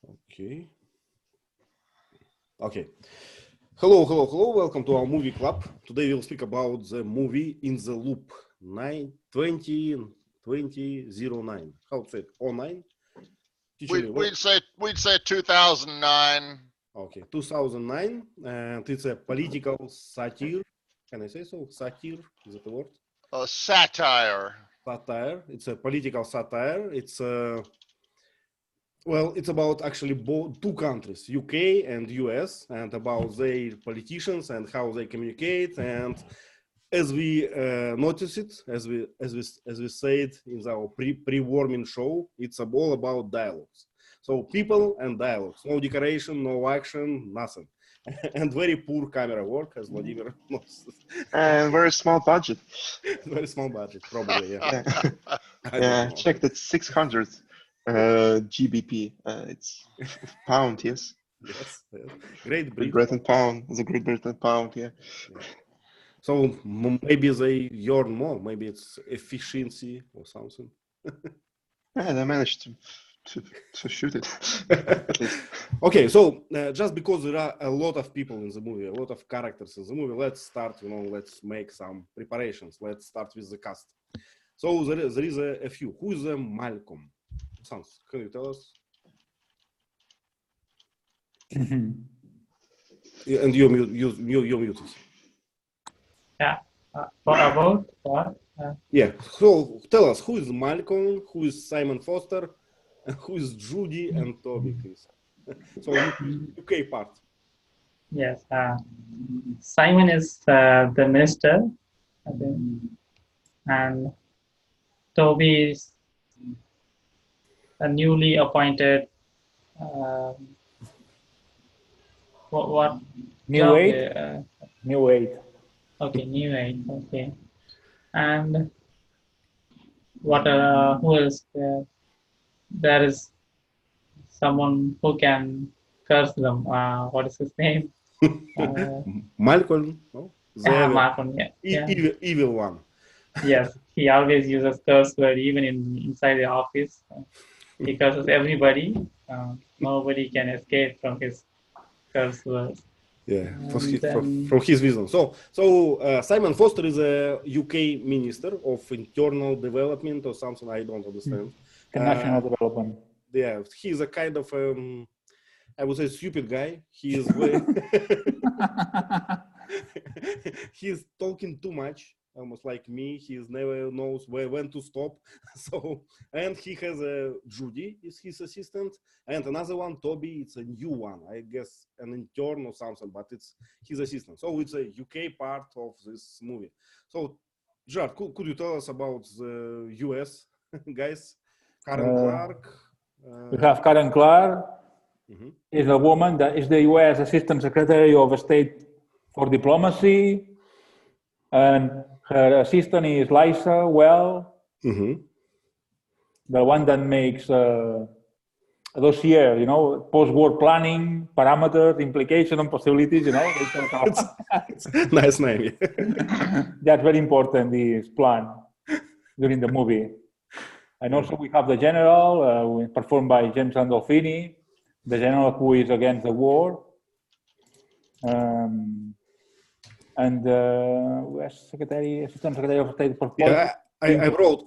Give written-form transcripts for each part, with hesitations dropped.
Okay. Okay. Hello, hello, hello. Welcome to our movie club. Today we'll speak about the movie In the Loop 2009. How to say it? 09? We'd say 2009. Okay, 2009, and it's a political satire. Can I say so? Satire, is that the word? Satire. Satire. It's a political satire. It's it's about actually two countries, UK and US, and about their politicians and how they communicate. And as we notice it, as we said in our pre-warming show, it's all about dialogues. So people and dialogues, no decoration, no action, nothing. And very poor camera work, as Vladimir knows. And very small budget. Very small budget, probably, yeah. Yeah, check that 600 GBP. It's pound, yes. Yes. Great Britain pound. It's a Great Britain pound, yeah. So maybe they earn more. Maybe it's efficiency or something. Yeah, they managed to shoot it. At least. Okay, so just because there are a lot of people in the movie, a lot of characters in the movie, let's start. Let's make some preparations. Let's start with the cast. So there is a few. Who is Malcolm? Sans, can you tell us? And you're muted. Yeah. About what? Yeah. So tell us, who is Malcolm? Who is Simon Foster? And who is Judy and Toby, please? So UK part. Yes. Simon is the minister, I think, and Toby is a newly appointed. What? New aid. New aid. Okay, new aid. Okay, and what? Who else? There is someone who can curse them. What is his name? Malcolm. No? Malcolm. Yeah. Evil one. Yes, he always uses curse word even inside the office. He curses everybody. Nobody can escape from his curse words. Yeah, from his wisdom. So Simon Foster is a UK Minister of Internal Development or something. I don't understand. National Development. Yeah, he's a kind of I would say stupid guy. He is very he's talking too much, almost like me. He never knows when to stop. So, and he has a Judy is his assistant, and another one, Toby. It's a new one, I guess, an intern or something, but it's his assistant. So it's a UK part of this movie. So, Gerard, could you tell us about the US guys? Karen Clark. We have Karen Clark. Is a woman that is the U.S. Assistant Secretary of State for Diplomacy, and her assistant is Lisa Well, the one that makes a dossier, post-war planning, parameters, implications, and possibilities. It's nice name. That's very important. This plan during the movie, and also we have the general, performed by James Gandolfini. The general who is against the war, and Assistant Secretary of State for Policy. Yeah, I wrote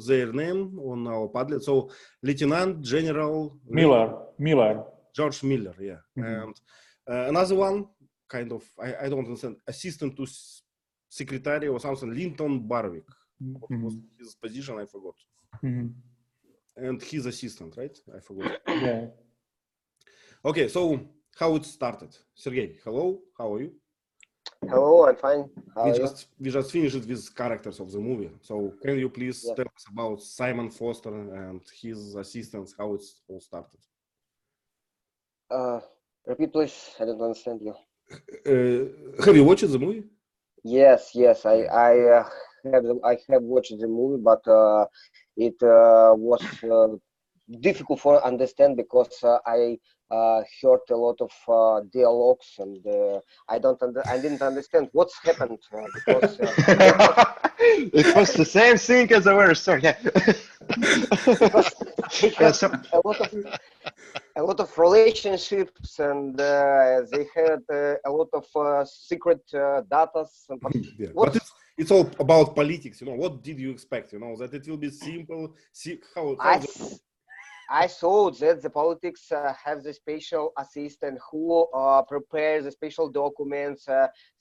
their name on our Padlet. So Lieutenant General Miller, George Miller, yeah. And another one, kind of, I don't understand, Assistant to Secretary or something, Linton Barwick. What was his position? I forgot. And his assistant, right? I forgot. Yeah. Okay, so how it started? Sergey, hello, how are you? Hello, I'm fine. We just finished with characters of the movie. So can you please tell us about Simon Foster and his assistants, how it all started? Repeat, please. I don't understand you. Have you watched the movie? Yes. I have watched the movie, but it was difficult for understand because I heard a lot of dialogues and I didn't understand what's happened because it was the same thing as the first story. Yeah. a a lot of relationships, and they had a lot of secret data. But Yeah. what But it's all about politics, you know. What did you expect, you know, that it will be simple? See how I thought that the politics have the special assistant who prepares the special documents,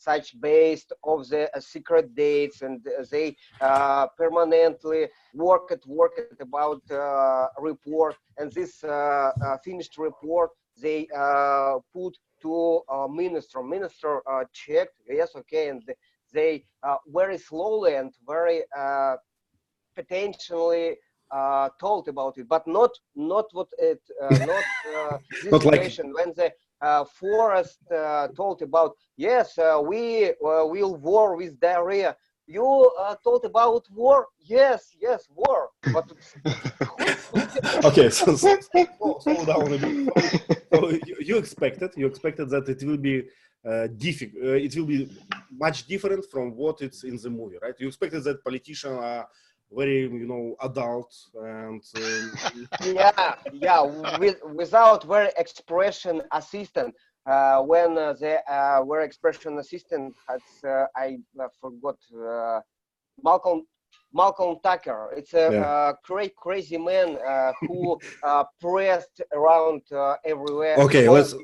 such based of the secret dates, and they permanently work at about report, and this finished report they put to minister. Minister checked, yes, okay, and they very slowly and very potentially told about it, but not what it not this Not like- situation when the forest told about, yes, we will war with diarrhea. You thought about war? Yes, war. But Okay, so slow down a bit. So you expected that it will be difficult. It will be much different from what it's in the movie, right? You expected that politicians are very, you know, adult and without very expression assistant. When the very expression assistant has I forgot Malcolm Tucker. It's a crazy man who pressed around everywhere. okay, Well, let's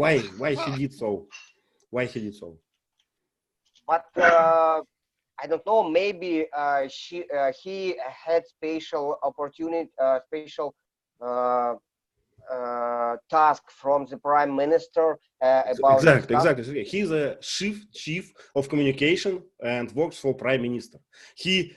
why he did so? Why he did so? but I don't know. Maybe he had special opportunity, special task from the prime minister about Exactly. He's a chief of communication and works for prime minister. He's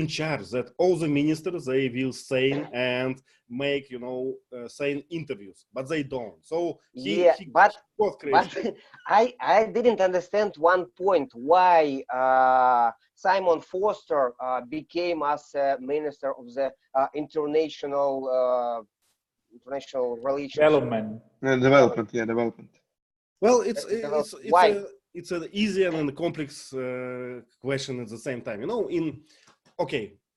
in charge that all the ministers they will say and make, you know, saying interviews, but they don't. So he got crazy. But I didn't understand one point why Simon Foster became as minister of the international relations. Development. Development. Well, Why? it's an easy and complex question at the same time. You know,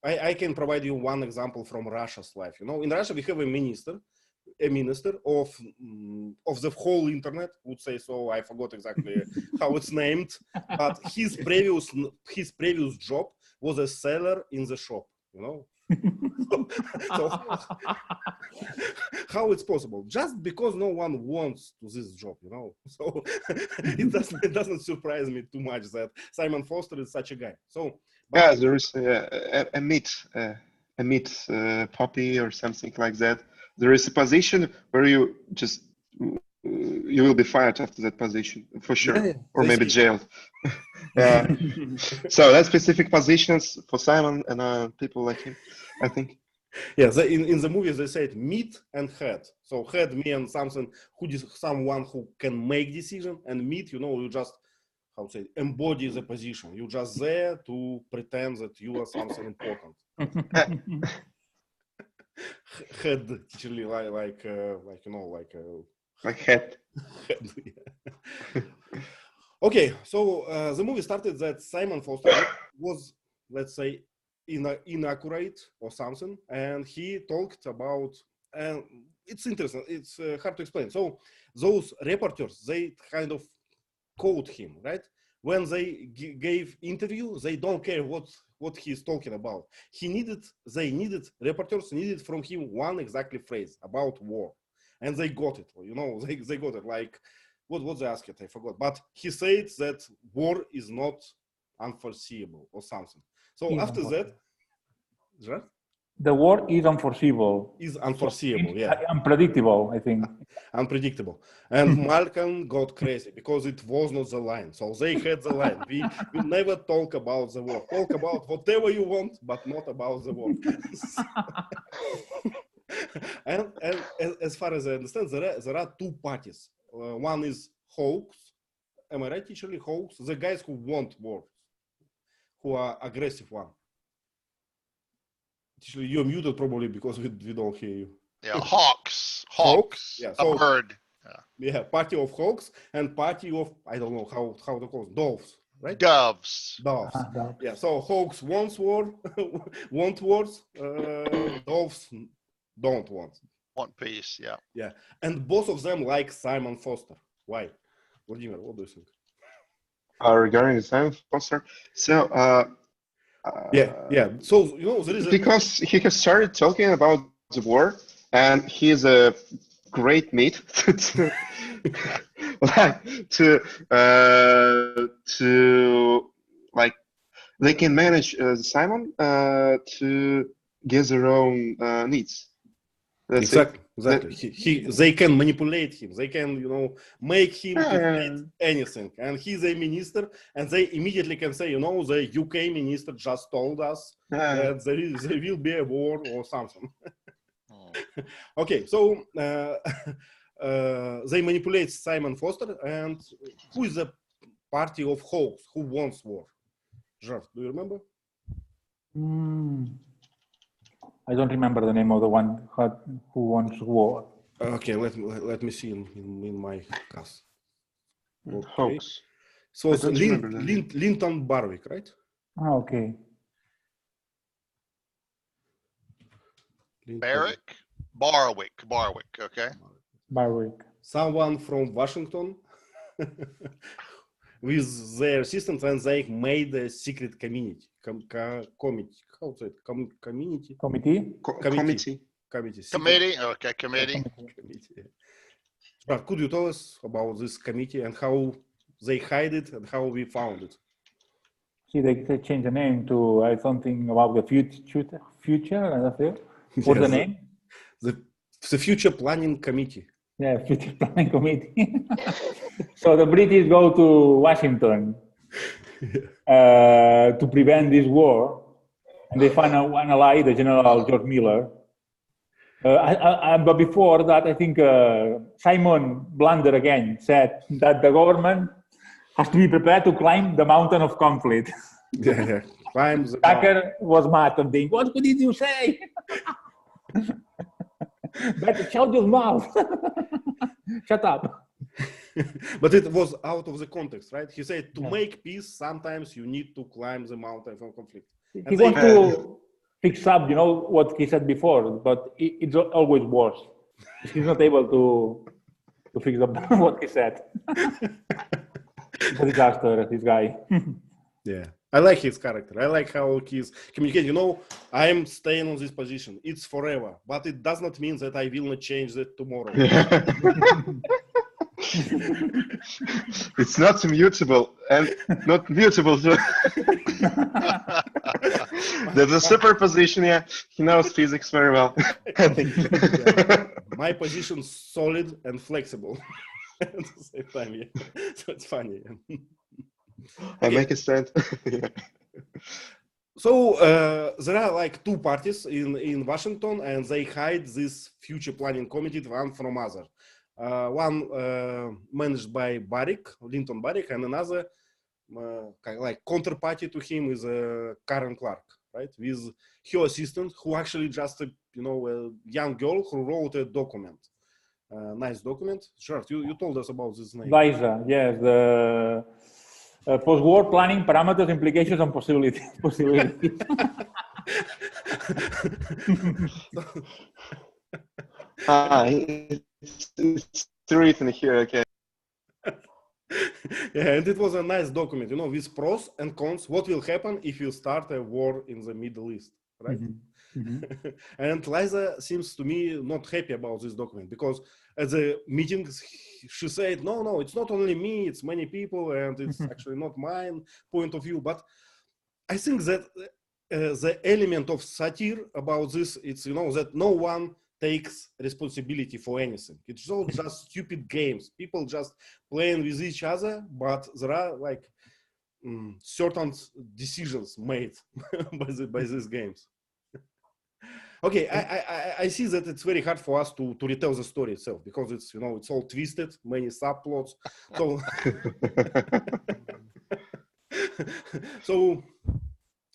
I can provide you one example from Russia's life. You know, in Russia we have a minister of the whole internet, would say so. I forgot exactly how it's named, but his previous job was a seller in the shop. You know. So how it's possible? Just because no one wants to this job, you know. So it doesn't surprise me too much that Simon Foster is such a guy. So yeah, there is a meat puppy or something like that. There is a position where you just you will be fired after that position for sure, or maybe jailed. Yeah. So that's specific positions for Simon and people like him, I think. Yeah, in the movies they said meat and head. So head means someone who can make decision, and meat, you know, you just embody the position. You're just there to pretend that you are something important. Head, literally, like you know, like head. Yeah. Okay, so the movie started that Simon Foster was, let's say, inaccurate or something, and he talked about, and it's interesting, it's hard to explain. So those reporters, they kind of quote him, right? When they gave interview, they don't care what he's talking about. Reporters needed from him one exactly phrase about war, and they got it. You know, they got it. Like what they asked, I forgot. But he said that war is not unforeseeable or something. So after that, right? The war is unforeseeable. Yeah. Unpredictable, I think. Unpredictable. And Malcolm got crazy because it was not the line. So they had the line. We never talk about the war. Talk about whatever you want, but not about the war. and as far as I understand, there are two parties. One is Hawks. Am I right, teacher? Hawks, the guys who want war, who are aggressive one. You're muted probably because we don't hear you. Yeah, hawks. Yeah, so, a bird. Yeah, party of hawks and party of, I don't know how to call it, doves, right? Doves. Yeah, so hawks want wars, doves don't want. want peace. Yeah. Yeah, and both of them like Simon Foster. Why? Vladimir, what do you think? Regarding Simon Foster, so Yeah. So there is a because he has started talking about the war, and he is a great meat to like to like they can manage Simon to get their own needs. That's exactly. it. They can manipulate him. They can make him to state anything. And he's a minister, and they immediately can say, the UK minister just told us that there will be a war or something. Okay, so they manipulate Simon Foster, and who is the party of hoax? Who wants war? George, do you remember? I don't remember the name of the one who wants war. Okay, let me see in my cast. Okay. Hoax. So it's Linton Barwick, right? Ah, okay. Barwick. Okay. Barwick. Someone from Washington with their assistants, and they made a secret community. Committee. How to say it? Community? Committee? Committee. Committee. Okay. Committee. But could you tell us about this committee and how they hide it and how we found it? See, they changed the name to something about the future, and that's it. What's the name? The Future Planning Committee. Yeah, Future Planning Committee. So the British go to Washington to prevent this war, and they find an ally, the General George Miller. But before that, I think Simon Blunder again said that the government has to be prepared to climb the mountain of conflict. Yeah. Climb the Tucker was mad and think, what did you say? Better shut your mouth. Shut up. But it was out of the context, right? He said to make peace, sometimes you need to climb the mountain of conflict. He wants to fix up, what he said before, but it's always worse. He's not able to fix up what he said. It's a disaster, this guy. Yeah. I like his character. I like how he's communicating. I'm staying on this position. It's forever, but it does not mean that I will not change that tomorrow. It's not immutable and not mutable. There's a superposition. Yeah, he knows physics very well. My position is solid and flexible at the same time. Yeah. So it's funny. I make a stand. So there are like two parties in Washington, and they hide this future planning committee one from other. One managed by Linton Barwick, and another like counterparty to him is Karen Clark, right? With her assistant, who actually just a young girl who wrote a document, nice document. Sure, you told us about this name. Liza, yes, the post-war planning parameters, implications, and possibilities. It's written here, okay. Yeah, and it was a nice document, with pros and cons. What will happen if you start a war in the Middle East, right? And Liza seems to me not happy about this document, because at the meetings she said, no, it's not only me, it's many people, and it's actually not mine point of view. But I think that the element of satire about this, it's that no one takes responsibility for anything. It's all just stupid games. People just playing with each other, but there are like certain decisions made by these games. Okay, I see that it's very hard for us to retell the story itself, because it's it's all twisted, many subplots. So so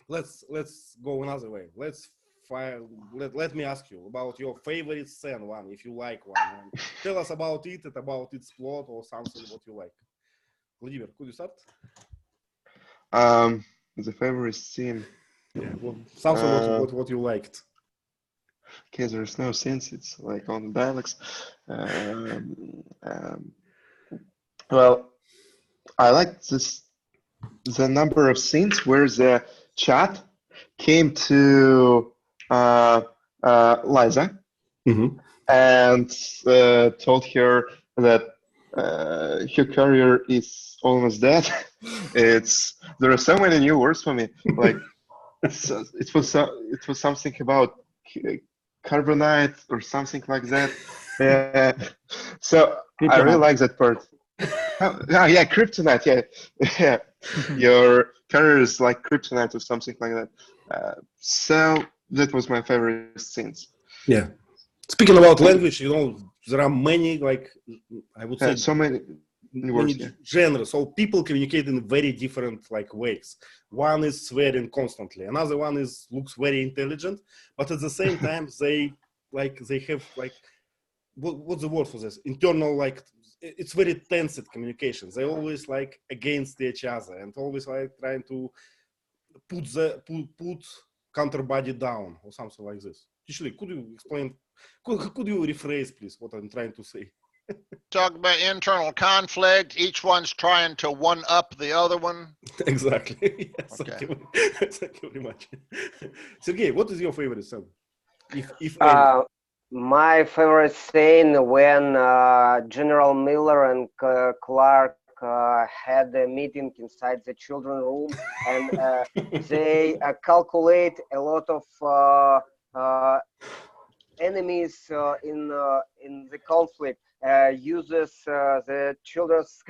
let's go another way. Let me ask you about your favorite scene, one, if you like one. And tell us about it, about its plot or something what you like. Vladimir, could you start? The favorite scene. Yeah, something what you liked. Okay, there's no sense. It's like on dialects. Well, I like the number of scenes where the chat came to Liza and told her that her career is almost dead. There are so many new words for me. Like it was something about carbonite or something like that. So I really like that part. Oh, yeah, kryptonite. Yeah. Your career is like kryptonite or something like that. So that was my favorite scenes. Yeah. Speaking about language, there are many, like I would say, so many words, genres. So people communicate in very different ways. One is swearing constantly. Another one looks very intelligent, but at the same time they have what's the word for this? Internal it's very tensed communication. They always against each other and always trying to put counterbody down or something like this. Usually, could you explain? Could you rephrase, please, what I'm trying to say? Talk about internal conflict. Each one's trying to one up the other one. Exactly. Yes, Okay. Thank you very much. Sergey, what is your favorite scene? If my favorite scene when General Miller and Clark had a meeting inside the children's room, and they calculate a lot of enemies in the conflict. Uses the children's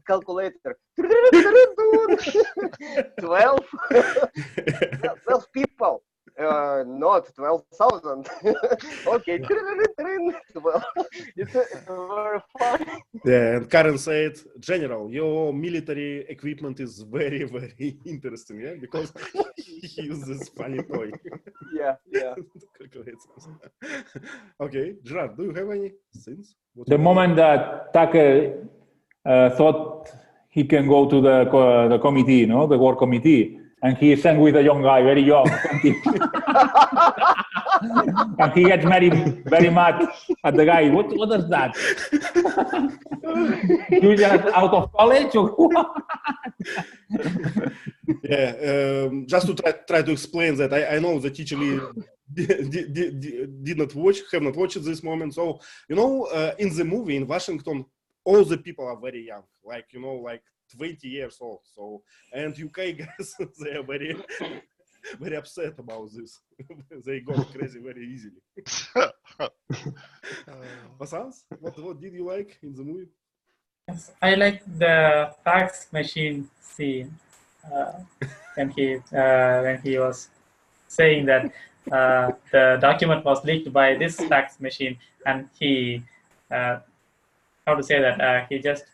calculator. 12 people. Not 12,000. Okay. 12. It's very funny. Yeah, and Karen said, General, your military equipment is very, very interesting, yeah? Because he uses funny toy. Yeah. Okay, Gerard, do you have any scenes? The moment that Tucker thought he can go to the committee, the war committee, and he sang with a young guy, very young, 20. And he gets very mad at the guy. What is that? You just out of college or what? Yeah, just to try to explain that, I know the teacher have not watched this moment. So, in the movie in Washington, all the people are very young, like 20 years old. So, and UK guys, they are very, very upset about this. They go crazy very easily. Vasans, what did you like in the movie? Yes, I like the fax machine scene when he was saying that the document was leaked by this fax machine, and he how to say that he just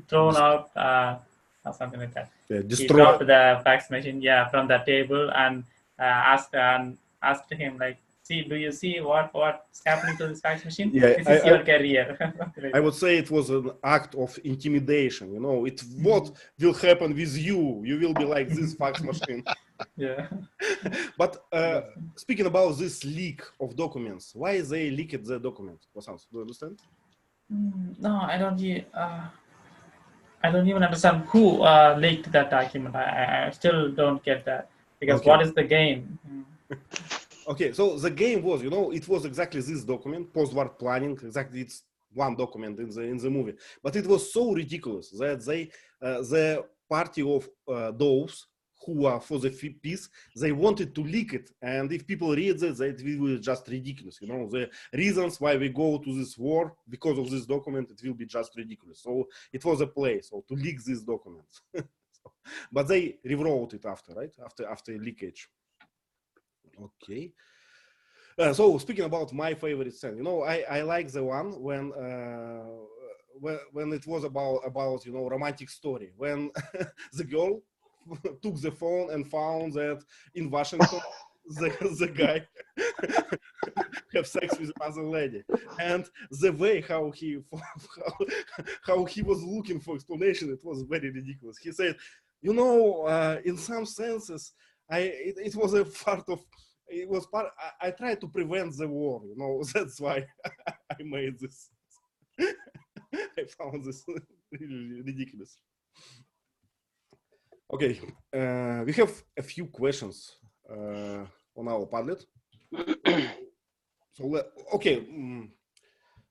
thrown out or something like that. Yeah, he dropped the fax machine from the table and asked him do you see what's happening to this fax machine? Yeah, this is your career. I would say it was an act of intimidation. It's what will happen with you. You will be like this fax machine. Yeah. But speaking about this leak of documents, why they leaked the document? Do you understand? No, I don't even understand who leaked that document. I still don't get that, because what is the game? Okay, so the game was, it was exactly this document, post-war planning. Exactly, it's one document in the movie, but it was so ridiculous that the party of those who are for the peace, they wanted to leak it, and if people read it, it will be just ridiculous. The reasons why we go to this war because of this document, it will be just ridiculous. So it was a play, so to leak this document. But they rewrote it after, right? After leakage. Okay. So speaking about my favorite scene, I like the one when it was about romantic story, when the girl took the phone and found that in Washington the guy have sex with another lady, and the way how he was looking for explanation, it was very ridiculous. He said, in some senses, it was a part of it was part. I tried to prevent the war. You know, that's why I made this. I found this really ridiculous. Okay, we have a few questions on our Padlet. So okay,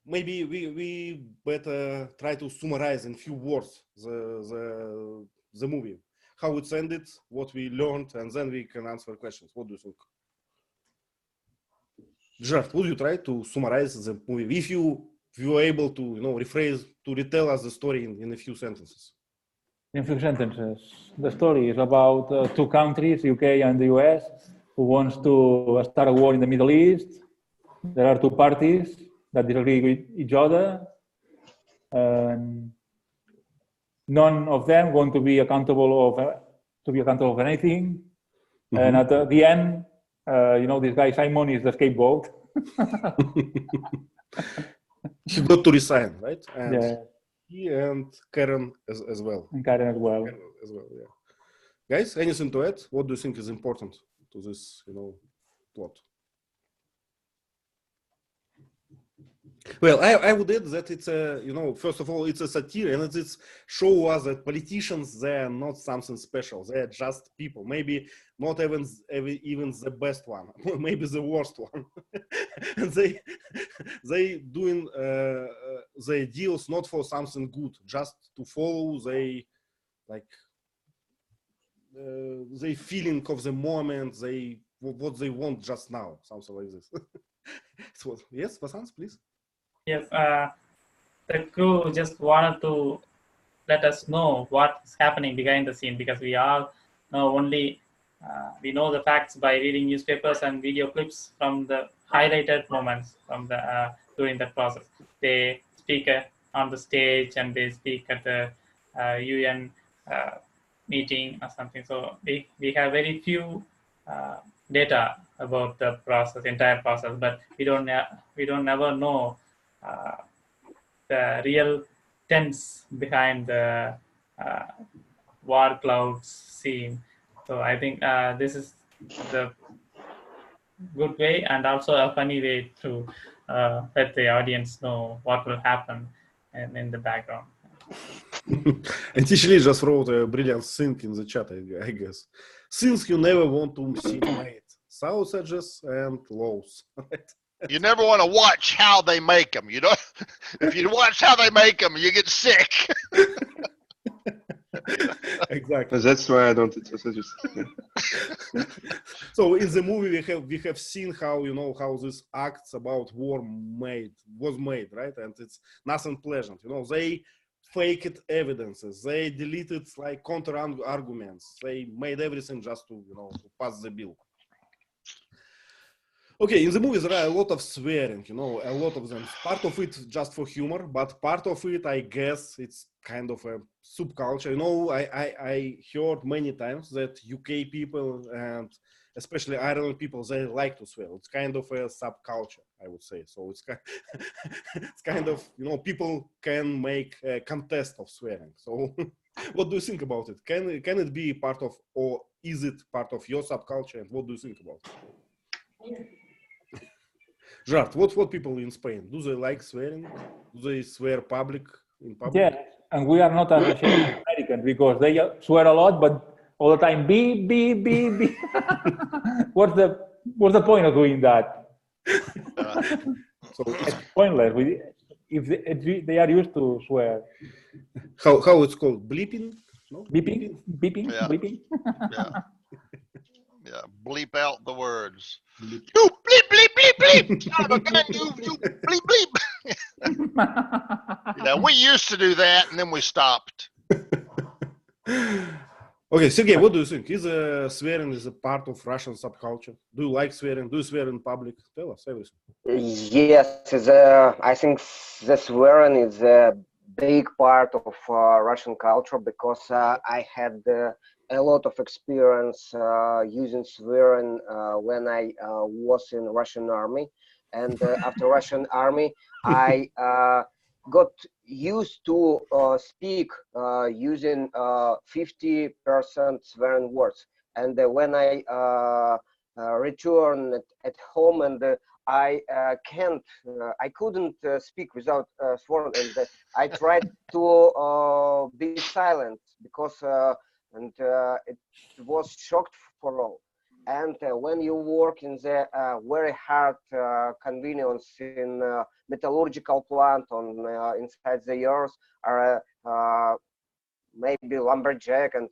maybe we better try to summarize in few words the movie, how it's ended, what we learned, and then we can answer questions. What do you think? Gerard, would you try to summarize the movie if you were able to, you know, rephrase, to retell us the story in a few sentences? In a few sentences, the story is about two countries, UK and the US, who wants to start a war in the Middle East. There are two parties that disagree with each other. None of them want to be accountable of anything. Mm-hmm. And at the end, you know, this guy Simon is the scapegoat. He got to resign, right? And yeah. He and Karen as well. And Karen as well. Yeah. Guys, anything to add? What do you think is important to this, you know, plot? Well, I would add that it's a, you know, first of all, it's a satire, and it's show us that politicians, they're not something special. They're just people. Maybe not even the best one, maybe the worst one. And they doing their deals not for something good, just to follow they feeling of the moment, what they want just now, something like this. So, yes, Vasant, please. Yes, the crew just wanted to let us know what's happening behind the scene, because we all know only we know the facts by reading newspapers and video clips from the highlighted moments from the during that process. They speak on the stage and they speak at the UN meeting or something. So we have very few data about the process, entire process, but we don't never know the real tense behind the war clouds scene. So I think this is the good way and also a funny way to let the audience know what will happen in the background. And Tishli just wrote a brilliant thing in the chat, I guess. Things you never want to see made. Sausages and loaves. You never want to watch how they make them. You know, if you watch how they make them, you get sick. Exactly. That's why I don't eat sausages. So in the movie we have seen how, you know, how this acts about war was made, right? And it's nothing pleasant. You know, they faked evidences. They deleted like counter arguments. They made everything just to, you know, to pass the bill. Okay, in the movies there are a lot of swearing, you know, a lot of them. Part of it just for humor, but part of it, I guess, it's kind of a subculture. You know, I heard many times that UK people and especially Ireland people, they like to swear. It's kind of a subculture, I would say. So it's kind of, you know, people can make a contest of swearing. So what do you think about it? Can it be part of, or is it part of your subculture? And what do you think about it? Gerard, what people in Spain, do they like swearing? Do they swear in public? Yeah, and we are not ashamed of Americans because they swear a lot, but all the time, beep, beep, beep, beep. What's the point of doing that? So it's pointless. If they are used to swear. How it's called? Bleeping? No? Beeping? Beeping? Yeah. Bleeping? Yeah. Yeah, bleep out the words. Bleep. You bleep, bleep, bleep, bleep. Son of a gun, you bleep, bleep. Yeah, we used to do that, and then we stopped. Okay, Sergey, what do you think? Is swearing is a part of Russian subculture? Do you like swearing? Do you swear in public? Tell us everything. Yes, I think the swearing is a big part of Russian culture because I had a lot of experience using swearing when I was in Russian army, and after Russian army I got used to speak using 50% swearing words, and when I return at home, and I couldn't speak without sworn, and I tried to be silent because it was shocked for all. And when you work in the very hard convenience in metallurgical plant on inside the earth, or maybe lumberjack and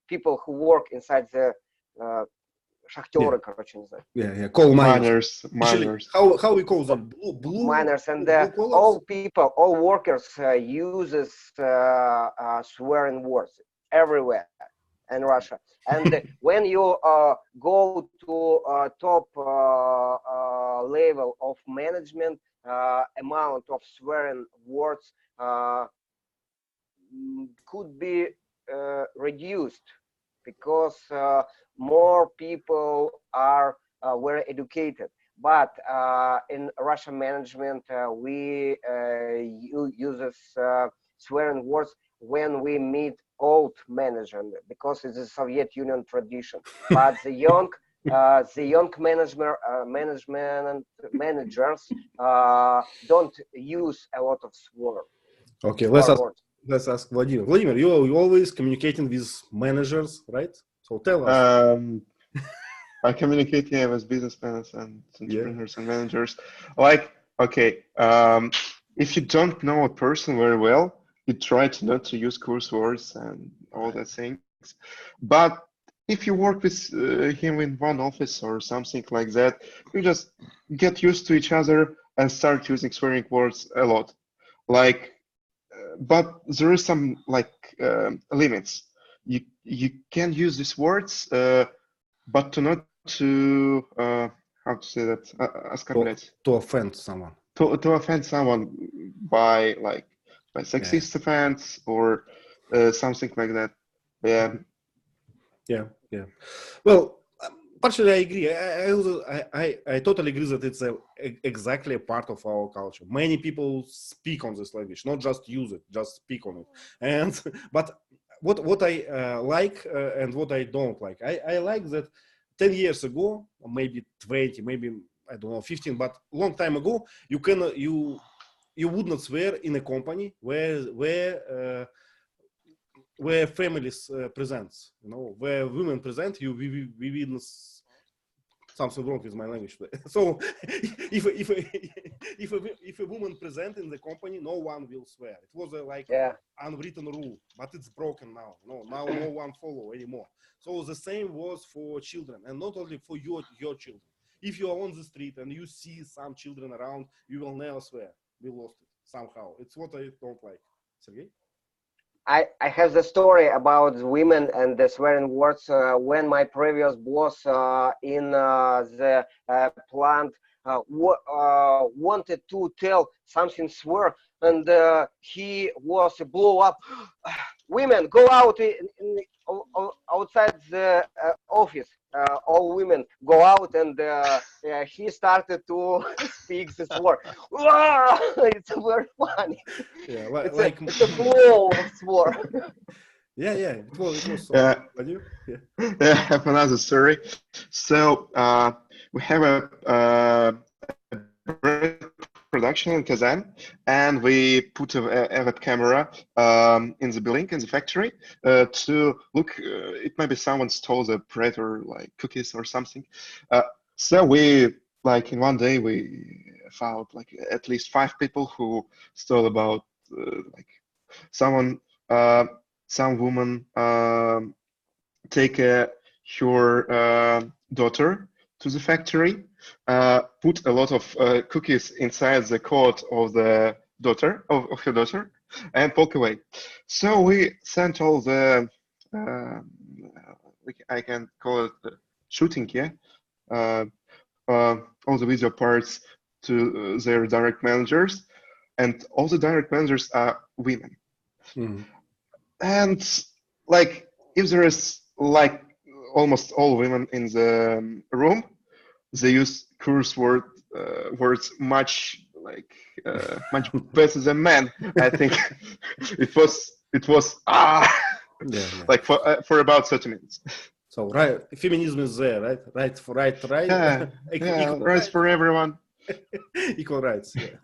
people who work inside the шахтеры, короче, не знаю. Yeah, coal miners. Miners. How we call them? Blue miners, and blue all people, all workers uses swearing words everywhere in Russia. And when you go to top level of management, amount of swearing words could be reduced, because more people are very educated. But in Russian management, we uses swearing words when we meet old management, because it's a Soviet Union tradition. But the young managers don't use a lot of swear. Okay, let's ask Vladimir. Vladimir, you always communicating with managers, right? So tell us. I communicate with businessmen and entrepreneurs and managers. Like, okay, if you don't know a person very well, you try to not to use curse words and all that things. But if you work with him in one office or something like that, you just get used to each other and start using swearing words a lot. Like, but there is some like limits. You can use these words, but not to how to say that, оскорблять. To offend someone. To offend someone by sexist offense or something like that. Yeah. Well, partially I agree. I totally agree that it's exactly a part of our culture. Many people speak on this language, not just use it, just speak on it. And but what I like and what I don't like, I like that 10 years ago, maybe 20, maybe I don't know, 15, but long time ago, you would not swear in a company where families presents, where women present. We witness something wrong with my language. So if a woman present in the company, no one will swear. It was unwritten rule, but it's broken now. Now no one follow anymore. So the same was for children, and not only for your children. If you are on the street and you see some children around, you will never swear. We lost it somehow. It's what I don't like. Sergey? I have the story about women and the swearing words. When my previous boss in the plant wanted to tell something swear, and he was blow up. Women, go out outside the office. All women go out, and he started to speak this word. It's very funny. Yeah, it's a flow of sword. Yeah. It was so. I have another story. So we have a production in Kazan, and we put a web camera in the building, in the factory, to look. It might be someone stole the bread or like cookies or something. So we, like, in one day we found like at least 5 people who stole about like some woman take her daughter to the factory, put a lot of cookies inside the coat of the daughter of her daughter, and walk away. So we sent all the I can call it shooting, all the video parts to their direct managers, and all the direct managers are women. And like, if there is like almost all women in the room, they use curse words much better than men. I think it was like for about 30 minutes. So right, feminism is there, right? Right for right. Yeah, Equal rights for everyone. equal rights. Yeah.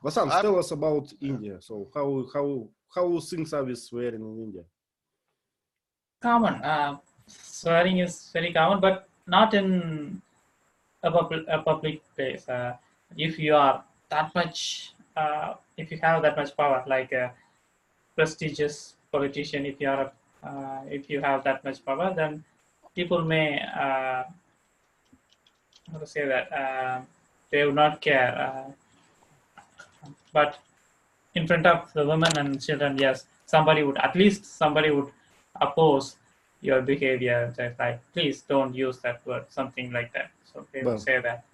Vasant, I'm- tell us about India. So how things are with swearing in India? Common. Swearing is very common, but not in a public place. If you are that much, if you have that much power, like a prestigious politician, if you have that much power, then people may, how to say that, they would not care. But in front of the women and children, yes, somebody would oppose your behavior. Just like, please don't use that word, something like that. So they would Well, say that.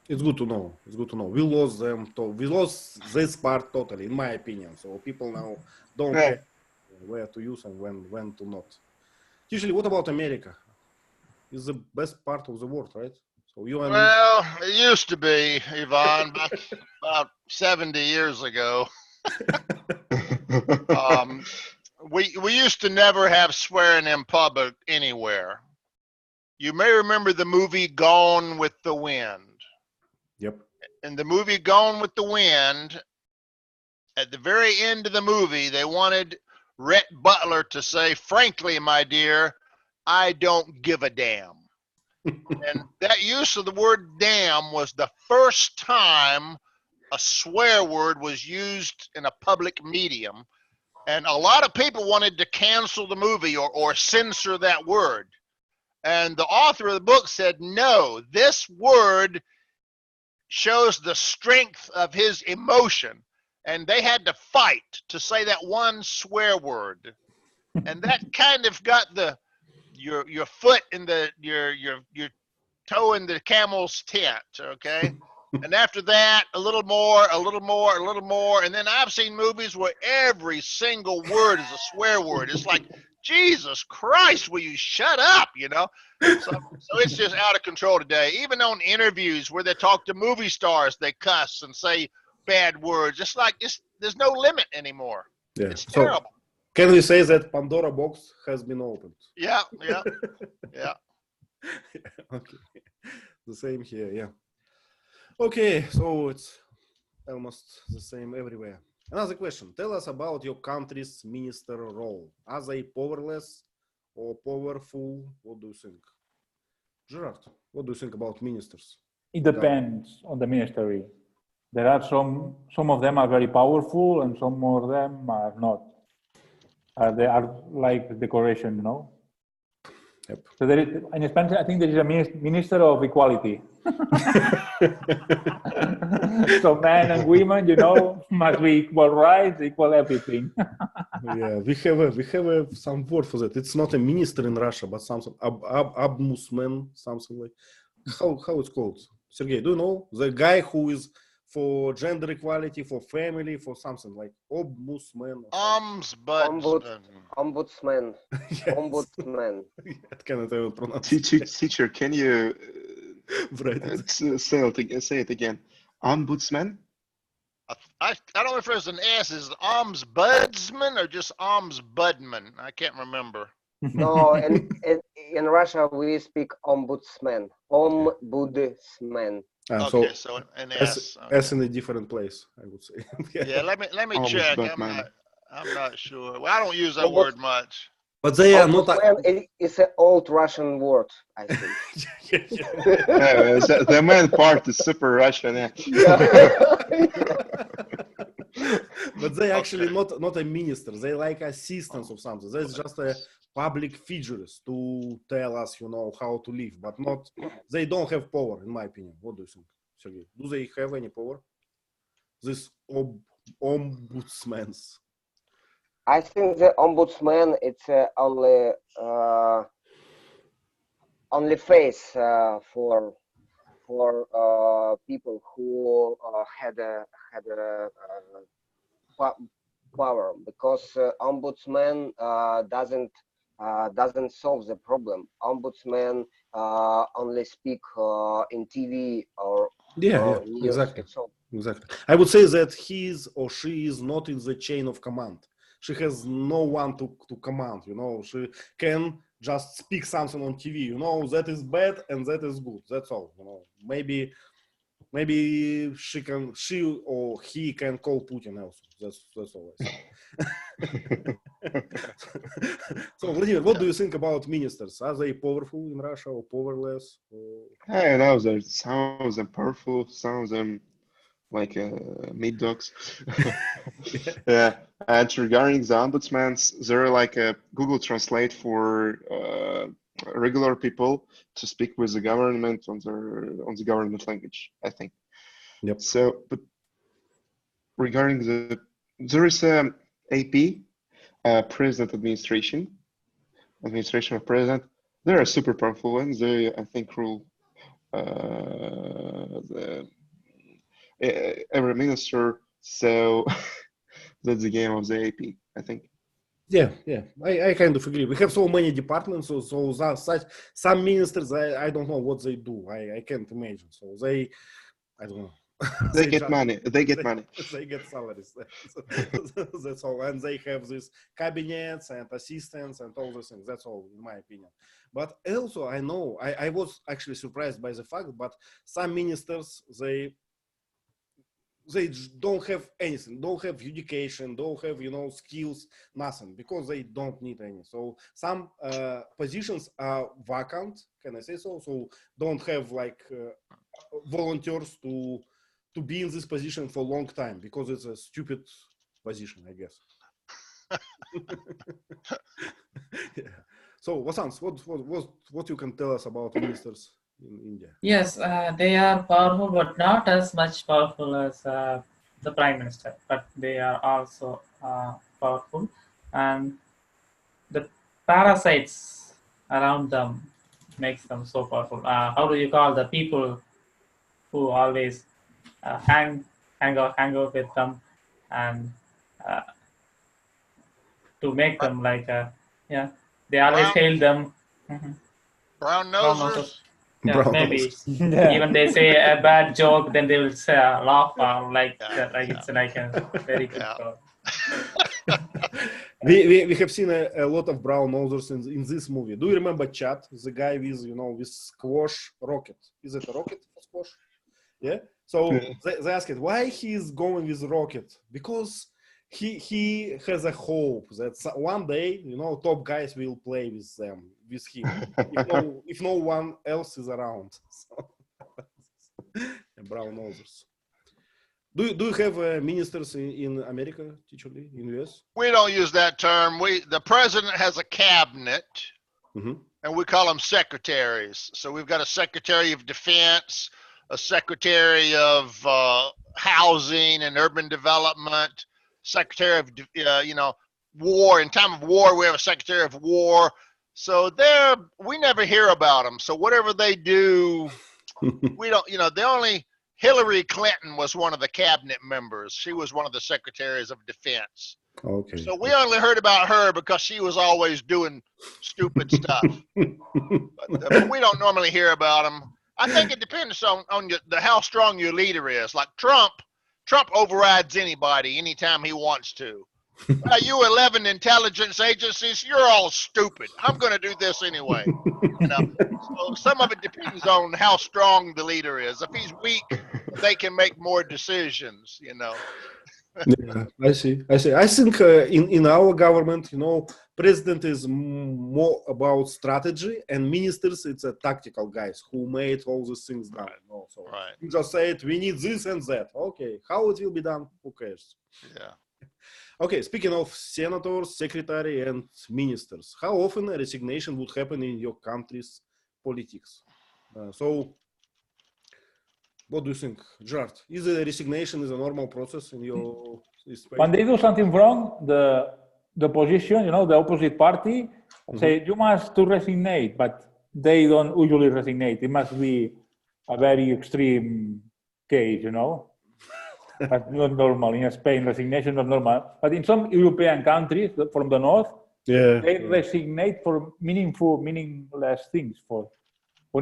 it's good to know. It's good to know. We lost them. We lost this part totally, in my opinion. So people now don't Yeah. care where to use and when to not. Usually, what about America? It's the best part of the world, right? So you and Well, it used to be, Yvonne, back about 70 years ago. We used to never have swearing in public anywhere. You may remember the movie Gone with the Wind. yep. In the movie Gone with the Wind, at the very end of the movie, they wanted Rhett Butler to say, "Frankly, my dear, I don't give a damn." And that use of the word damn was the first time a swear word was used in a public medium. And a lot of people wanted to cancel the movie or censor that word. And the author of the book said, no, this word shows the strength of his emotion. And they had to fight to say that one swear word. And that kind of got your foot in your toe in the camel's tent, okay? And after that, a little more, a little more, a little more. And then I've seen movies where every single word is a swear word. It's like, Jesus Christ, will you shut up, you know? So it's just out of control today. Even on interviews where they talk to movie stars, they cuss and say bad words. It's like, there's no limit anymore. Yeah. It's So terrible. can we say that Pandora box has been opened? Yeah, yeah, yeah. Okay. The same here, yeah. Okay, so it's almost the same everywhere. Another question. Tell us about your country's minister role. Are they powerless or powerful? What do you think? Gerard, what do you think about ministers? It depends on the ministry. There are some of them are very powerful and some of them are not. They are like decoration, you know? Yep. So there is, in Spanish, I think there is a minister of equality. So men and women, you know, must be equal rights, equal everything. Yeah, we have some word for that. It's not a minister in Russia, but something ombudsman, something like. How it's called? Sergey, do you know the guy who is for gender equality, for family, for something like ombudsman? Ombudsman. Yes. Ombudsman. I cannot even pronounce. Teacher, can you Right. say it again? Ombudsman? I don't know if there's an S. Is it ombudsman or just ombudsman? I can't remember. No, in Russia we speak ombudsman. Ombudsman. Okay, so an S. Okay. S in a different place, I would say. Yeah, let me check. I'm not sure. Well, I don't use that Ombud- word much. But they are not. Ombudsman is an old Russian word, I think. The main part is super Russian. But they actually not a minister. They like assistants of something. That's just a public figures to tell us, you know, how to live. But not. They don't have power, in my opinion. What do you think, Sergey? Do they have any power? This ombudsmans. I think the ombudsman it's only face for people who had a power, because ombudsman doesn't solve the problem. Ombudsman only speak in TV or news. Exactly. So, Exactly. I would say that he is or she is not in the chain of command. She has no one to command, you know. She can just speak something on TV. You know, that is bad and that is good. That's all. You know, maybe she or he can call Putin also. That's all I say. So, Vladimir, what do you think about ministers? Are they powerful in Russia or powerless? I know there's some of them powerful, some of them like meat dogs. Yeah, and regarding the ombudsmans, they're like a Google Translate for regular people to speak with the government on the government language, I think. Yep. So, but regarding there is a AP, President Administration of President. They're super powerful ones. They, I think, rule every minister. So that's the game of the AP, I think. Yeah, I kind of agree. We have so many departments, so such some ministers, I don't know what they do. I can't imagine. So I don't know. They get money. They get money. They get salaries. That's all. And they have these cabinets and assistants and all those things. That's all, in my opinion. But also, I know, I was actually surprised by the fact, but some ministers, they don't have anything, don't have education, don't have, you know, skills, nothing, because they don't need any. So some positions are vacant, can I say so? So don't have like volunteers to be in this position for a long time, because it's a stupid position, I guess. Yeah. So, Vasant, what you can tell us about ministers in India? Yes, they are powerful, but not as much powerful as the prime minister. But they are also powerful, and the parasites around them makes them so powerful. How do you call the people who always hang out with them, and to make them like they always hail them. Mm-hmm. Brown nosers. Yeah, Brown maybe. nosers. Yeah. Even they say a bad joke, then they will say laugh it's like a very good joke. We have seen a lot of brown nosers in this movie. Do you remember Chad, the guy with, you know, with squash rocket? Is it a rocket for squash? Yeah. So they asked why he's going with rocket, because he has a hope that one day, you know, top guys will play with him, if no one else is around. So, brown nosers. Do you have ministers in America, Teacher Lee, in US? We don't use that term. The president has a cabinet, and we call them secretaries. So we've got a secretary of defense, a secretary of housing and urban development, secretary of war. In time of war, we have a secretary of war. So we never hear about them. So whatever they do, we don't. The only Hillary Clinton was one of the cabinet members. She was one of the secretaries of defense. Okay. So we only heard about her because she was always doing stupid stuff. But we don't normally hear about them. I think it depends on how strong your leader is. Like Trump overrides anybody anytime he wants to. You 11 intelligence agencies, you're all stupid. I'm going to do this anyway. So some of it depends on how strong the leader is. If he's weak, they can make more decisions. Yeah, I see. I think in our government, president is more about strategy, and ministers, it's a tactical guys who made all these things done. So right. You just say it, we need this and that. Okay, how it will be done? Who cares? Yeah. Okay, speaking of senators, secretary, and ministers, how often a resignation would happen in your country's politics? So, what do you think, Gerard? Is a resignation a normal process in your space? When they do something wrong, the opposition, the opposite party, say you must to resignate, but they don't usually resignate. It must be a very extreme case, That's not normal. In Spain, resignation is not normal. But in some European countries from the north, they resignate for meaningless things. For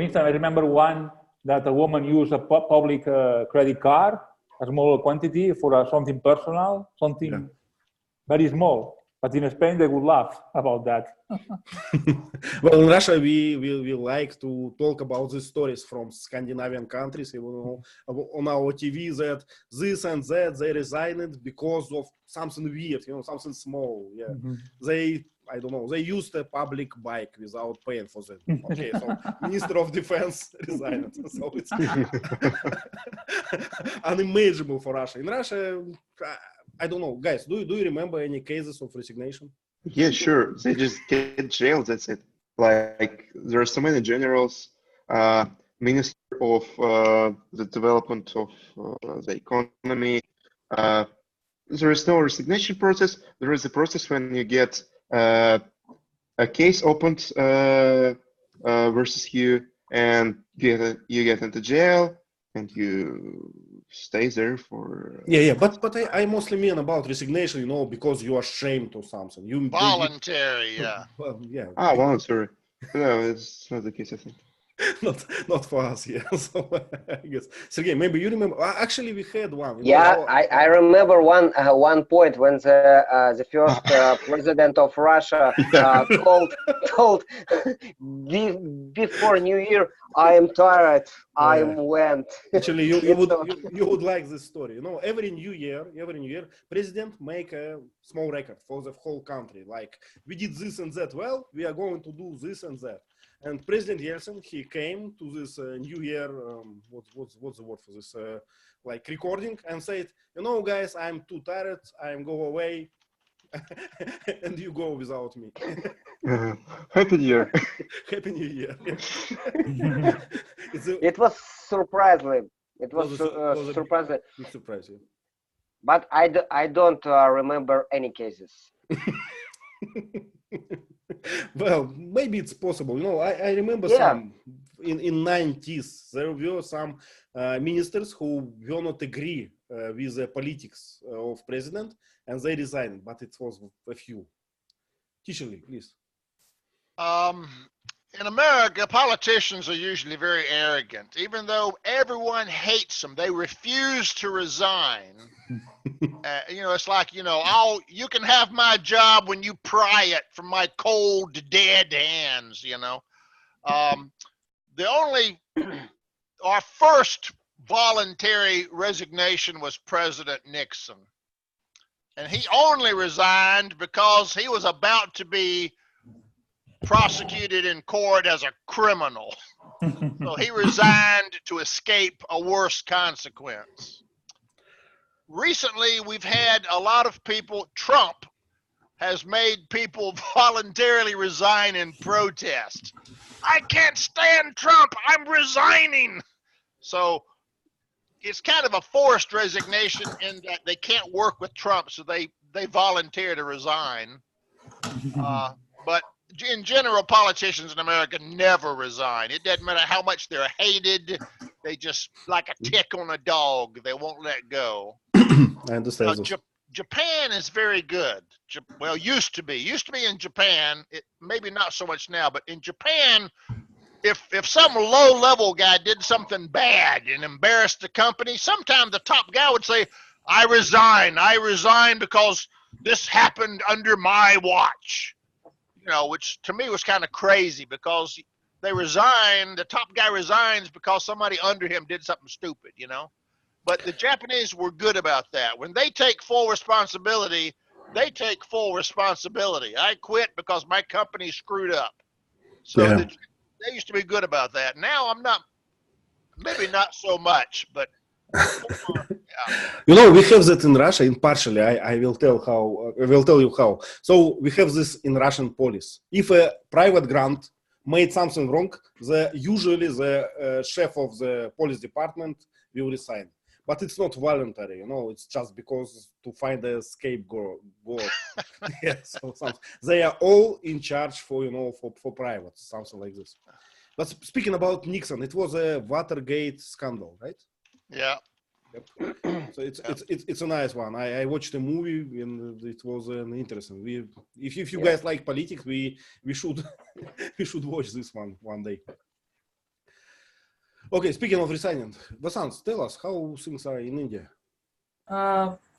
instance, I remember one that a woman used a public credit card, a small quantity for something personal, something very small. But in Spain, they would laugh about that. Well, in Russia, we like to talk about these stories from Scandinavian countries, you know, on our TV, that this and that, they resigned because of something weird, you know, something small. Yeah, I don't know, they used a public bike without paying for them. Okay, so Minister of Defense resigned. So it's unimaginable for Russia. In Russia, I don't know, guys, do you remember any cases of resignation? Yeah, sure. They just get jailed. That's it. Like there are so many generals, minister of the development of the economy. There is no resignation process. There is a process when you get a case opened versus you, and you get into jail, and you stay there for. Yeah. But I mostly mean about resignation, you know, because you are ashamed of something. You Voluntary, yeah. Well, yeah. Voluntary. No, it's not the case, I think. not for us, yeah. So I guess Sergey, maybe you remember. Actually, we had one. Yeah, I remember one point when the first president of Russia told before New Year, I am tired, I went. Actually, you would like this story. You know, every New Year, president make a small record for the whole country. Like, we did this and that. Well, we are going to do this and that. And President Yeltsin, he came to this New Year, what's the word for this, like recording, and said, you know, guys, I'm too tired, I'm go away, and you go without me. Happy New Year. Happy New Year. It was surprising. It was surprising. Big surprise, yeah. But I don't remember any cases. Well, maybe it's possible. You know, I remember some in 90s. There were some ministers who will not agree with the politics of president, and they resigned. But it was a few. Teacher Lee, please. In America, politicians are usually very arrogant. Even though everyone hates them, they refuse to resign. You know, it's like, you know, you can have my job when you pry it from my cold, dead hands, you know. Our first voluntary resignation was President Nixon. And he only resigned because he was about to be prosecuted in court as a criminal. So he resigned to escape a worse consequence. Recently, we've had a lot of people, Trump has made people voluntarily resign in protest. I can't stand Trump, I'm resigning. So it's kind of a forced resignation in that they can't work with Trump, so they volunteer to resign. But in general, politicians in America never resign. It doesn't matter how much they're hated. They just, like a tick on a dog, they won't let go. I understand. Japan is very good. Well, used to be in Japan. Maybe not so much now, but in Japan, if some low-level guy did something bad and embarrassed the company, sometimes the top guy would say, I resign because this happened under my watch. You know, which to me was kind of crazy, because the top guy resigns because somebody under him did something stupid, you know. But the Japanese were good about that. When they take full responsibility, they take full responsibility. I quit because my company screwed up. So they used to be good about that. Now I'm not, maybe not so much, but You know, we have that in Russia, in partially. I will tell you how. So we have this in Russian police. If a private grant made something wrong, usually the chef of the police department will resign. But it's not voluntary, you know. It's just because to find a scapegoat. Yeah, so they are all in charge for, you know, for private, something like this. But speaking about Nixon, it was a Watergate scandal, right? Yeah. Yep. So it's a nice one. I watched a movie and it was interesting. If you guys like politics, we should we should watch this one day. Okay, speaking of resigning, Vasant, tell us how things are in India.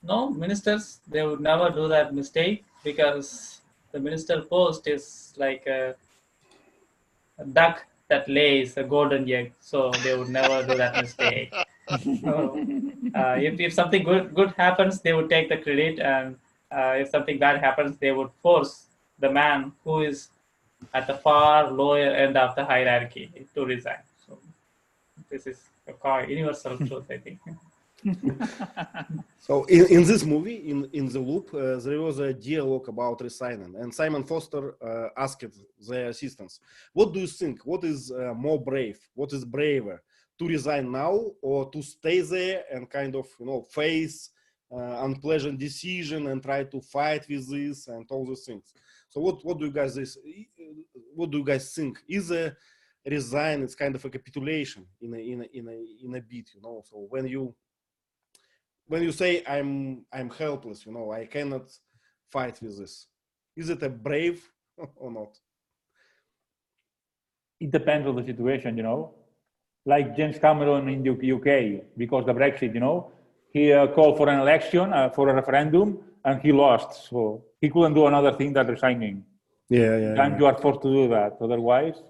No, ministers, they would never do that mistake because the minister post is like a duck that lays a golden egg. So they would never do that mistake. So, if something good happens, they would take the credit, and if something bad happens, they would force the man who is at the far lower end of the hierarchy to resign. So this is a universal truth, I think. So in this movie, in The Loop, there was a dialogue about resigning, and Simon Foster asked the assistants, "What do you think? What is more brave? What is braver, to resign now or to stay there and kind of face unpleasant decision and try to fight with this and all these things?" So what do you guys think? Is a resign? It's kind of a capitulation in a bit, So when you say I'm helpless, I cannot fight with this. Is it a brave or not? It depends on the situation, Like James Cameron in the UK, because the Brexit, he called for an election, for a referendum, and he lost. So he couldn't do another thing than resigning. Yeah. Sometimes you are forced to do that. Otherwise,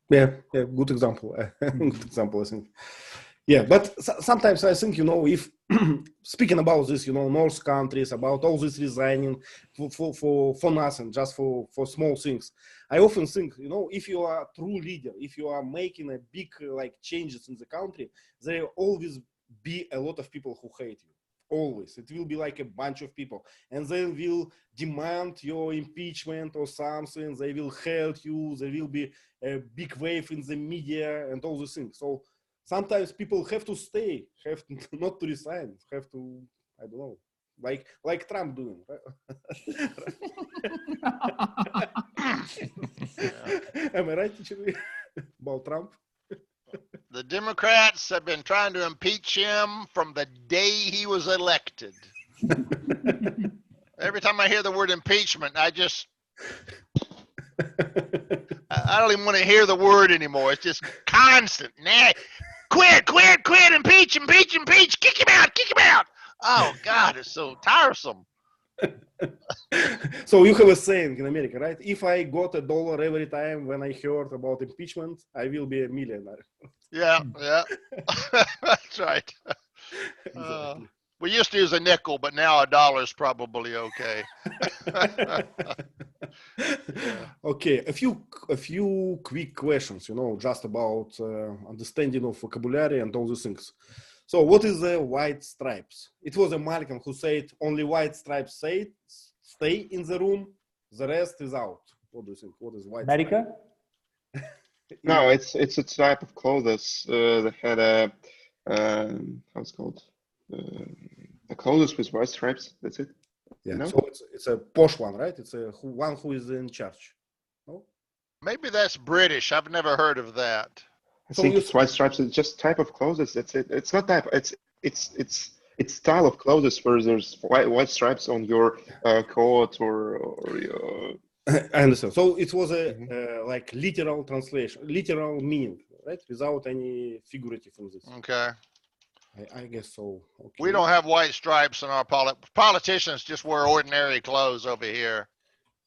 yeah, good example. Good example, I think. Yeah, but sometimes I think, if speaking about this, North countries, about all this resigning for nothing, just for small things, I often think, if you are a true leader, if you are making a big changes in the country, there will always be a lot of people who hate you. Always. It will be like a bunch of people, and they will demand your impeachment or something. They will hate you. There will be a big wave in the media and all these things. So sometimes people have to stay, have not to resign, have to, I don't know, like Trump doing. Right? Am I right, teacher, about Trump? The Democrats have been trying to impeach him from the day he was elected. Every time I hear the word impeachment, I don't even want to hear the word anymore. It's just constant. Nah, quit, impeach, kick him out. Oh, God, it's so tiresome. So you have a saying in America, right? If I got $1 every time when I heard about impeachment, I will be a millionaire. Yeah. That's right. Exactly. We used to use a nickel, but now $1 is probably okay. Yeah. Okay, a few quick questions, just about understanding of vocabulary and all these things. So what is the white stripes? It was a Malcolm who said only white stripes stay in the room, the rest is out. What do you think? What is white America? No, it's a type of clothes that had a how's it called? A clothes with white stripes. That's it. Yeah. So it's a posh one, right? It's one who is in charge. No? Maybe that's British. I've never heard of that. I think it's white stripes. It's just type of clothes. That's it. It's not type. It's style of clothes where there's white stripes on your coat or your. I understand. So it was a literal translation, literal meaning, right? Without any figurative in this. Okay. I guess so. Okay. We don't have white stripes in our politicians. Just wear ordinary clothes over here.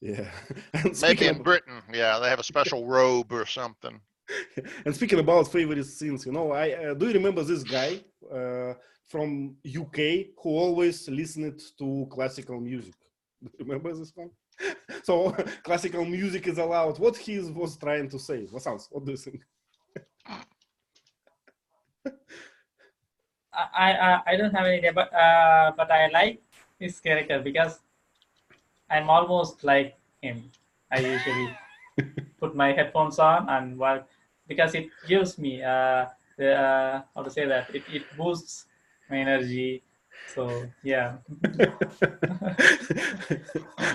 Yeah. Maybe in Britain, yeah, they have a special robe or something. And speaking about favorite scenes, I do you remember this guy from UK who always listened to classical music? Do you remember this one? So classical music is allowed. What he was trying to say? What do you think? I don't have any idea, but I like his character because I'm almost like him. I usually put my headphones on and work because it gives me how to say that it boosts my energy. So yeah.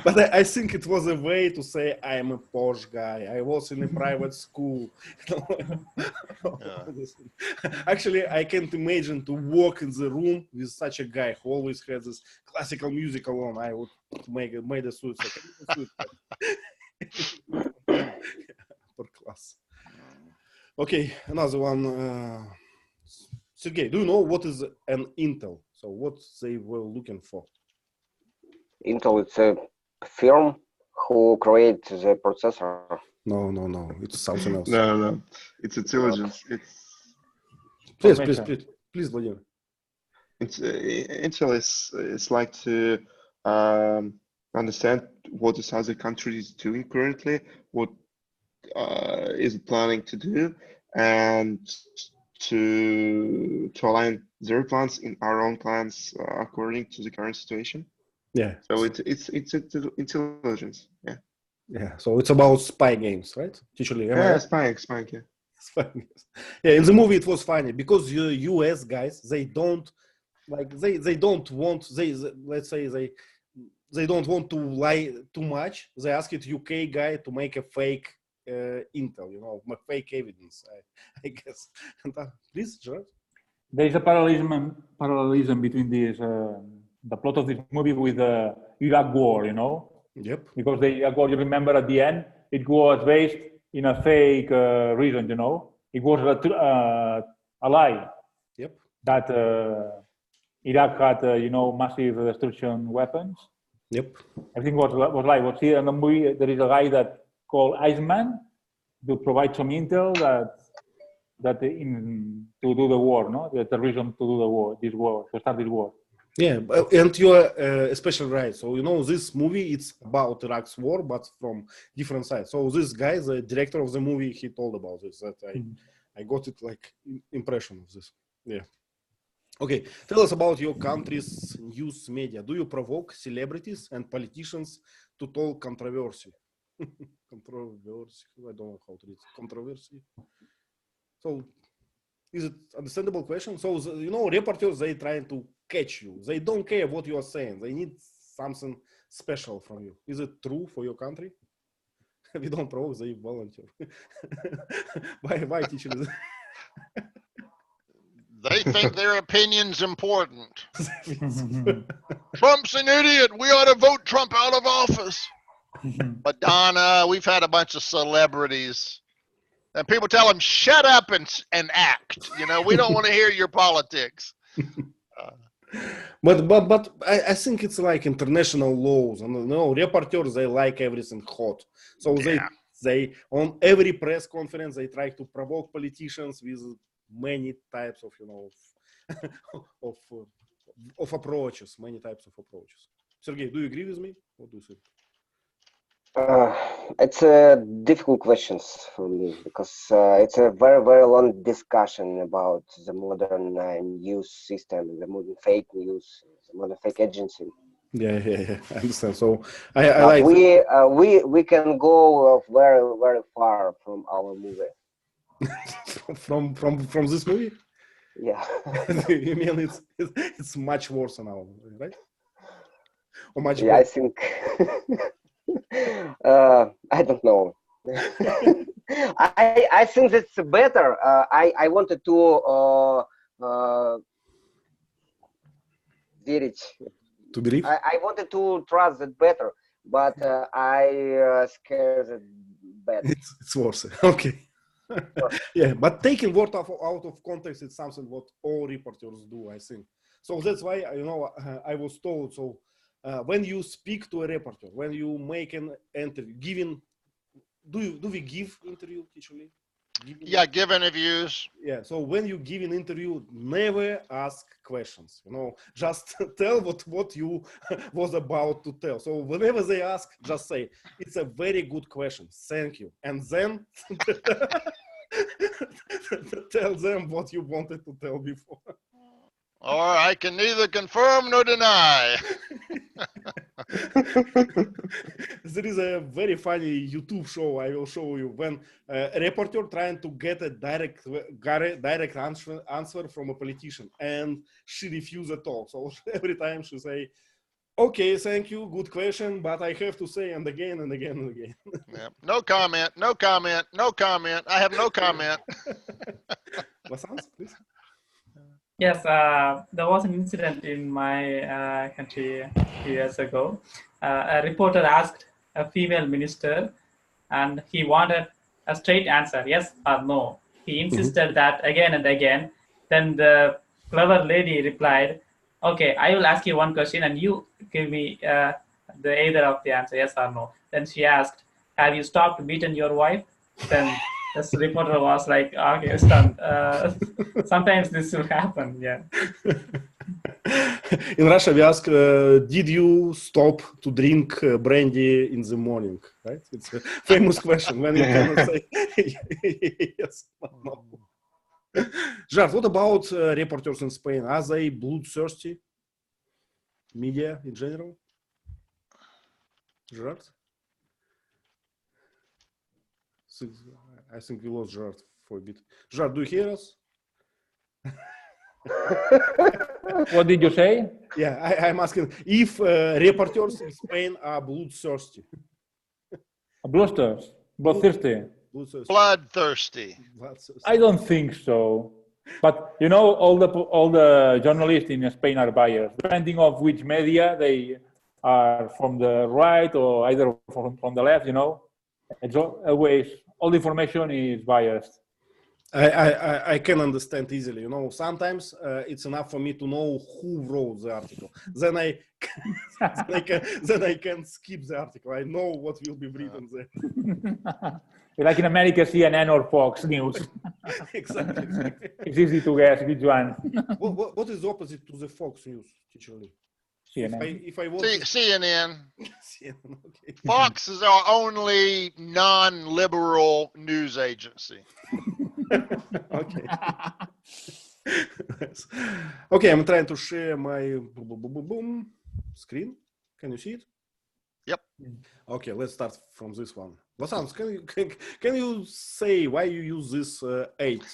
But I think it was a way to say I am a posh guy. I was in a private school. Actually, I can't imagine to walk in the room with such a guy who always has this classical music alone. I would made a suicide. Per class. Okay, another one. Sergey, do you know what is an Intel? So what they were looking for? Intel, it's a firm who creates the processor. No, it's something else. No, it's intelligence. Please, Vladimir. Intel is like to understand what is other countries doing currently, what is it planning to do, and to align their plans in our own plans according to the current situation. Yeah. So it's intelligence. Yeah. Yeah. So it's about spy games, right? Teacherly, Yeah, spying. Yeah. Yeah, in the movie it was funny because the US guys, they don't want they don't want to lie too much. They asked UK guy to make a fake intel, fake evidence, I guess. Please, Gerard. There is a parallelism between this the plot of this movie with the Iraq War, Yep. Because the Iraq War, you remember at the end, it was based in a fake reason, It was a lie. Yep. That Iraq had, massive destruction weapons. Yep. Everything was lie. What's here in the movie, there is a guy that called Iceman to provide some intel to do the war, no? That's the reason to do to start this war. Yeah, and you're especially right. So, this movie, it's about Iraq's war, but from different sides. So this guy, the director of the movie, he told about this, that I got it like impression of this. Yeah. Okay, tell us about your country's news media. Do you provoke celebrities and politicians to talk controversy? Controversy, I don't know how to read controversy. So, is it understandable question? So, reporters, they trying to catch you. They don't care what you are saying. They need something special from you. Is it true for your country? We don't provoke, they volunteer. Why teachers? They think their opinion's important. Trump's an idiot. We ought to vote Trump out of office. Madonna, we've had a bunch of celebrities. And people tell them, shut up and act. We don't want to hear your politics. But I think it's like international laws. And reporters, they like everything hot. So they on every press conference, they try to provoke politicians with many types of, of approaches, many types of approaches. Sergey, do you agree with me? What do you think? It's a difficult questions for me because it's a very, very long discussion about the modern news system, the modern fake news, the modern fake agency. Yeah, I understand. So I like we can go very, very far from our movie. from this movie? Yeah. You mean it's much worse than our movie, right? Or much better? I think. I don't know. I think that's better. I wanted to to believe. I wanted to trust it better, but I scared it better. It's worse. Okay. Yeah, but taking word out of context is something what all reporters do, I think. So that's why I was told. So when you speak to a reporter, when you make an interview, do we give interview actually? Give interviews. Yeah, so when you give an interview, never ask questions. Just tell what you was about to tell. So whenever they ask, just say, it's a very good question. Thank you. And then tell them what you wanted to tell before. Or I can neither confirm nor deny. There is a very funny YouTube show I will show you when a reporter trying to get a direct answer from a politician and she refused at all. So every time she say, okay, thank you, good question, but I have to say and again and again and again. Yeah. No comment, no comment, no comment. I have no comment. Vasant, please. Yes, there was an incident in my country a few years ago. A reporter asked a female minister, and he wanted a straight answer, yes or no. He insisted that again and again. Then the clever lady replied, "Okay, I will ask you one question, and you give me the either of the answer, yes or no." Then she asked, "Have you stopped beating your wife?" Then this reporter was like, "Okay, stunned. Sometimes this will happen." Yeah. In Russia, we ask, did you stop to drink brandy in the morning? Right? It's a famous question when you cannot say yes or no. Gerard, what about reporters in Spain? Are they bloodthirsty? Media in general? Gerard? I think we lost Gerard for a bit. Gerard, do you hear us? What did you say? Yeah, I'm asking if reporters in Spain are bloodthirsty. Bloodthirsty. Bloodthirsty. Bloodthirsty. I don't think so. But you know, all the journalists in Spain are biased, depending of which media they are, from the right or either from the left. You know, it's always all the information is biased. I can understand easily. You know, sometimes it's enough for me to know who wrote the article. Then I can skip the article. I know what will be written there. Like in America, CNN or Fox News. Exactly. It's easy to guess which one. What is the opposite to the Fox News, teacher Lee? CNN. If I want CNN. CNN, okay. Fox is our only non-liberal news agency. Okay. Okay, I'm trying to share my screen. Can you see it? Yep. Okay, let's start from this one. Vasants, can you say why you use this 8?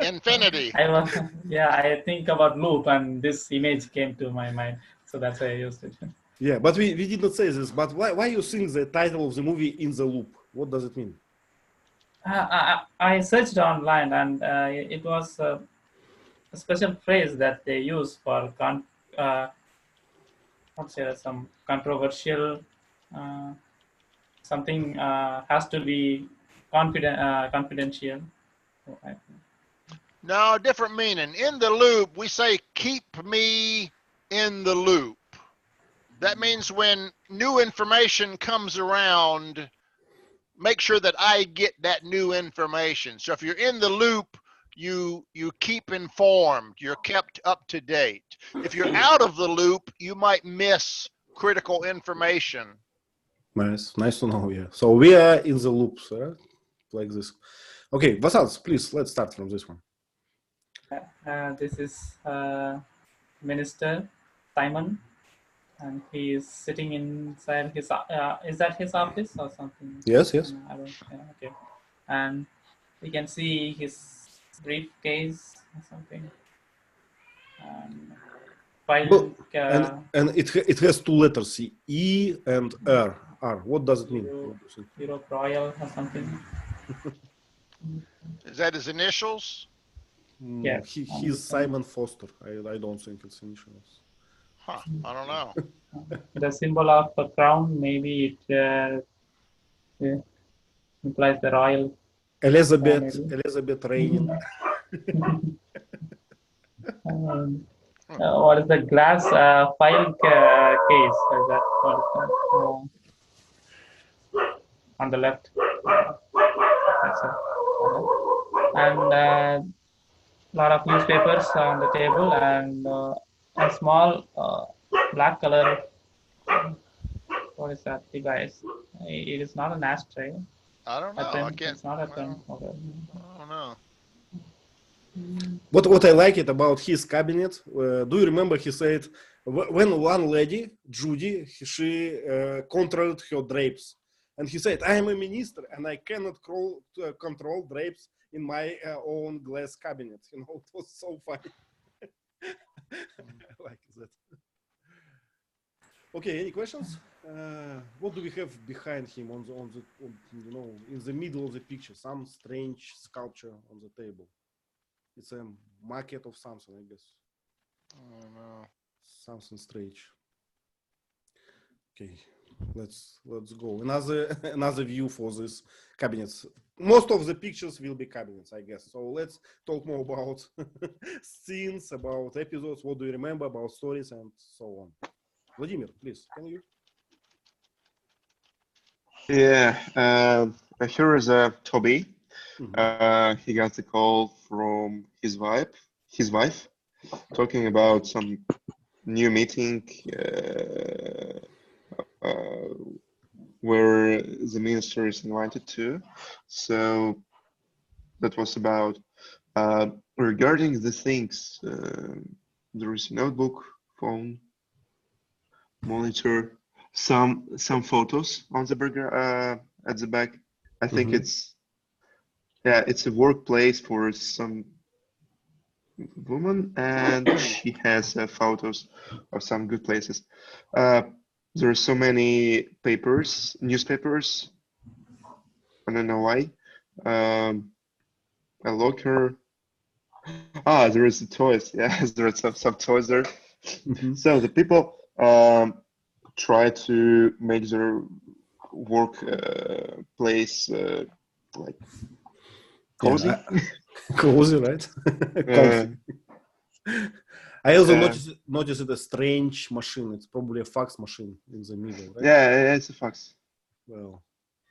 Infinity. I think about loop, and this image came to my mind, so that's why I used it. Yeah, but we did not say this. But why you think the title of the movie In the Loop? What does it mean? I searched online, and it was a special phrase that they use for some controversial something has to be confidential. No, different meaning. In the loop, we say keep me in the loop. That means when new information comes around, make sure that I get that new information. So if you're in the loop, you keep informed, you're kept up to date. If you're out of the loop, you might miss critical information. Nice to know. Yeah. So we are in the loop, right? Like this. Okay, Vasants, please, let's start from this one. This is Minister Simon, and he is sitting inside his. Is that his office or something? Yes. Okay, and we can see his briefcase or something. And it has 2 letters, E and R. What does it mean? Europe Royal or something. Is that his initials? Yes. He's Simon Foster. I don't think it's initials. Huh, I don't know. The symbol of a crown, maybe it implies the royal. Elizabeth reigning. What is the glass file case? Is that what is that? On the left. That's it. And a lot of newspapers on the table, and a small black color. What is that device? It is not an ashtray. I don't know. I can't. It's not a pen. Okay. I don't know. What I like it about his cabinet, do you remember he said, when one lady, Judy, she controlled her drapes. And he said, I am a minister and I cannot control drapes in my own glass cabinet. You know, it was so funny. I like that. Okay, any questions? What do we have behind him on you know, in the middle of the picture? Some strange sculpture on the table. It's a maquette of something, I guess. I don't know. Something strange. Okay, let's go. Another view for this cabinets. Most of the pictures will be cabinets, I guess. So let's talk more about scenes, about episodes. What do you remember about stories and so on? Vladimir, please, can you? Yeah, here is Toby. He got the call from his wife, talking about some new meeting where the minister is invited to. So that was about regarding the things. There is a notebook, phone, monitor, some photos on the burger at the back. I think it's a workplace for some woman, and she has photos of some good places. There are so many papers, newspapers. I don't know why. A locker. There is the toys. Yeah, there are some toys there. So the people try to make their work place like cozy. Yeah, cozy, right? Comfy. I also noticed a strange machine. It's probably a fax machine in the middle, right? Yeah, it's a fax. Well,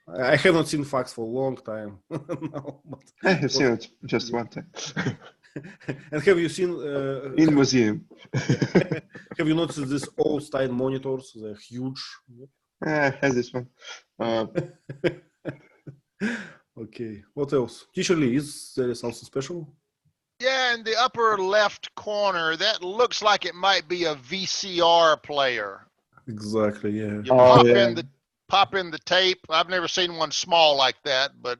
I haven't seen fax for a long time. No, but I have seen it just one time. And have you seen in museum? Have you noticed these old-style monitors? They're huge. I have this one. Okay. What else? Teacher Lee, is there something special? Yeah, in the upper left corner, that looks like it might be a VCR player. Exactly. Yeah. You pop in the tape. I've never seen one small like that, but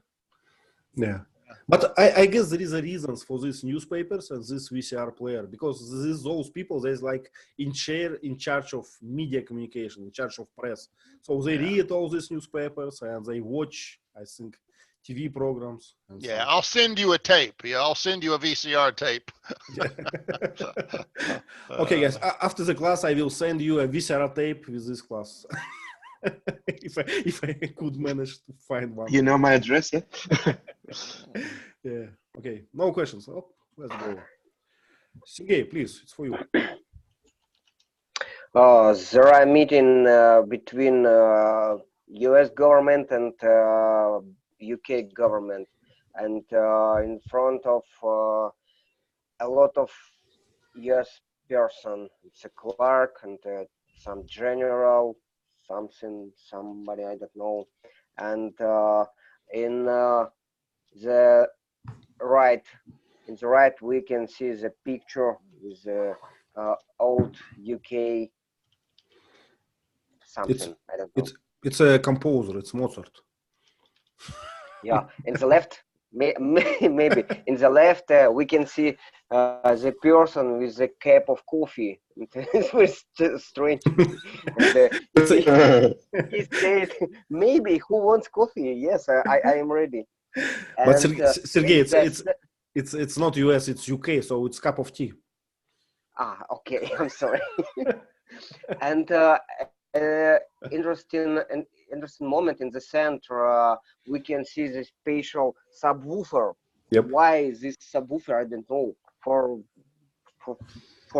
yeah. But I guess there is a reasons for these newspapers and this VCR player, because those people, there's like in charge of media communication, in charge of press. So they read all these newspapers and they watch, I think, TV programs. Yeah, I'll send you a tape. Yeah, I'll send you a VCR tape. Okay, guys, after the class, I will send you a VCR tape with this class. if I could manage to find one. You know my address, yeah? Yeah. Okay. No questions. Oh, let's go. Sergey, please, it's for you. There are meeting between U.S. government and UK government, and in front of a lot of U.S. person. It's a clerk and some general, somebody I don't know, and in the right we can see the picture with the old UK something. I don't know. It's a composer. It's Mozart. Yeah, in the left, maybe in the left we can see the person with the cup of coffee. It was strange. He said, "Maybe who wants coffee? Yes, I am ready." But Sergey, it's not US, it's UK, so it's cup of tea. Okay. I'm sorry. And interesting moment in the center. We can see the spatial subwoofer. Yep. Why this subwoofer? I don't know. For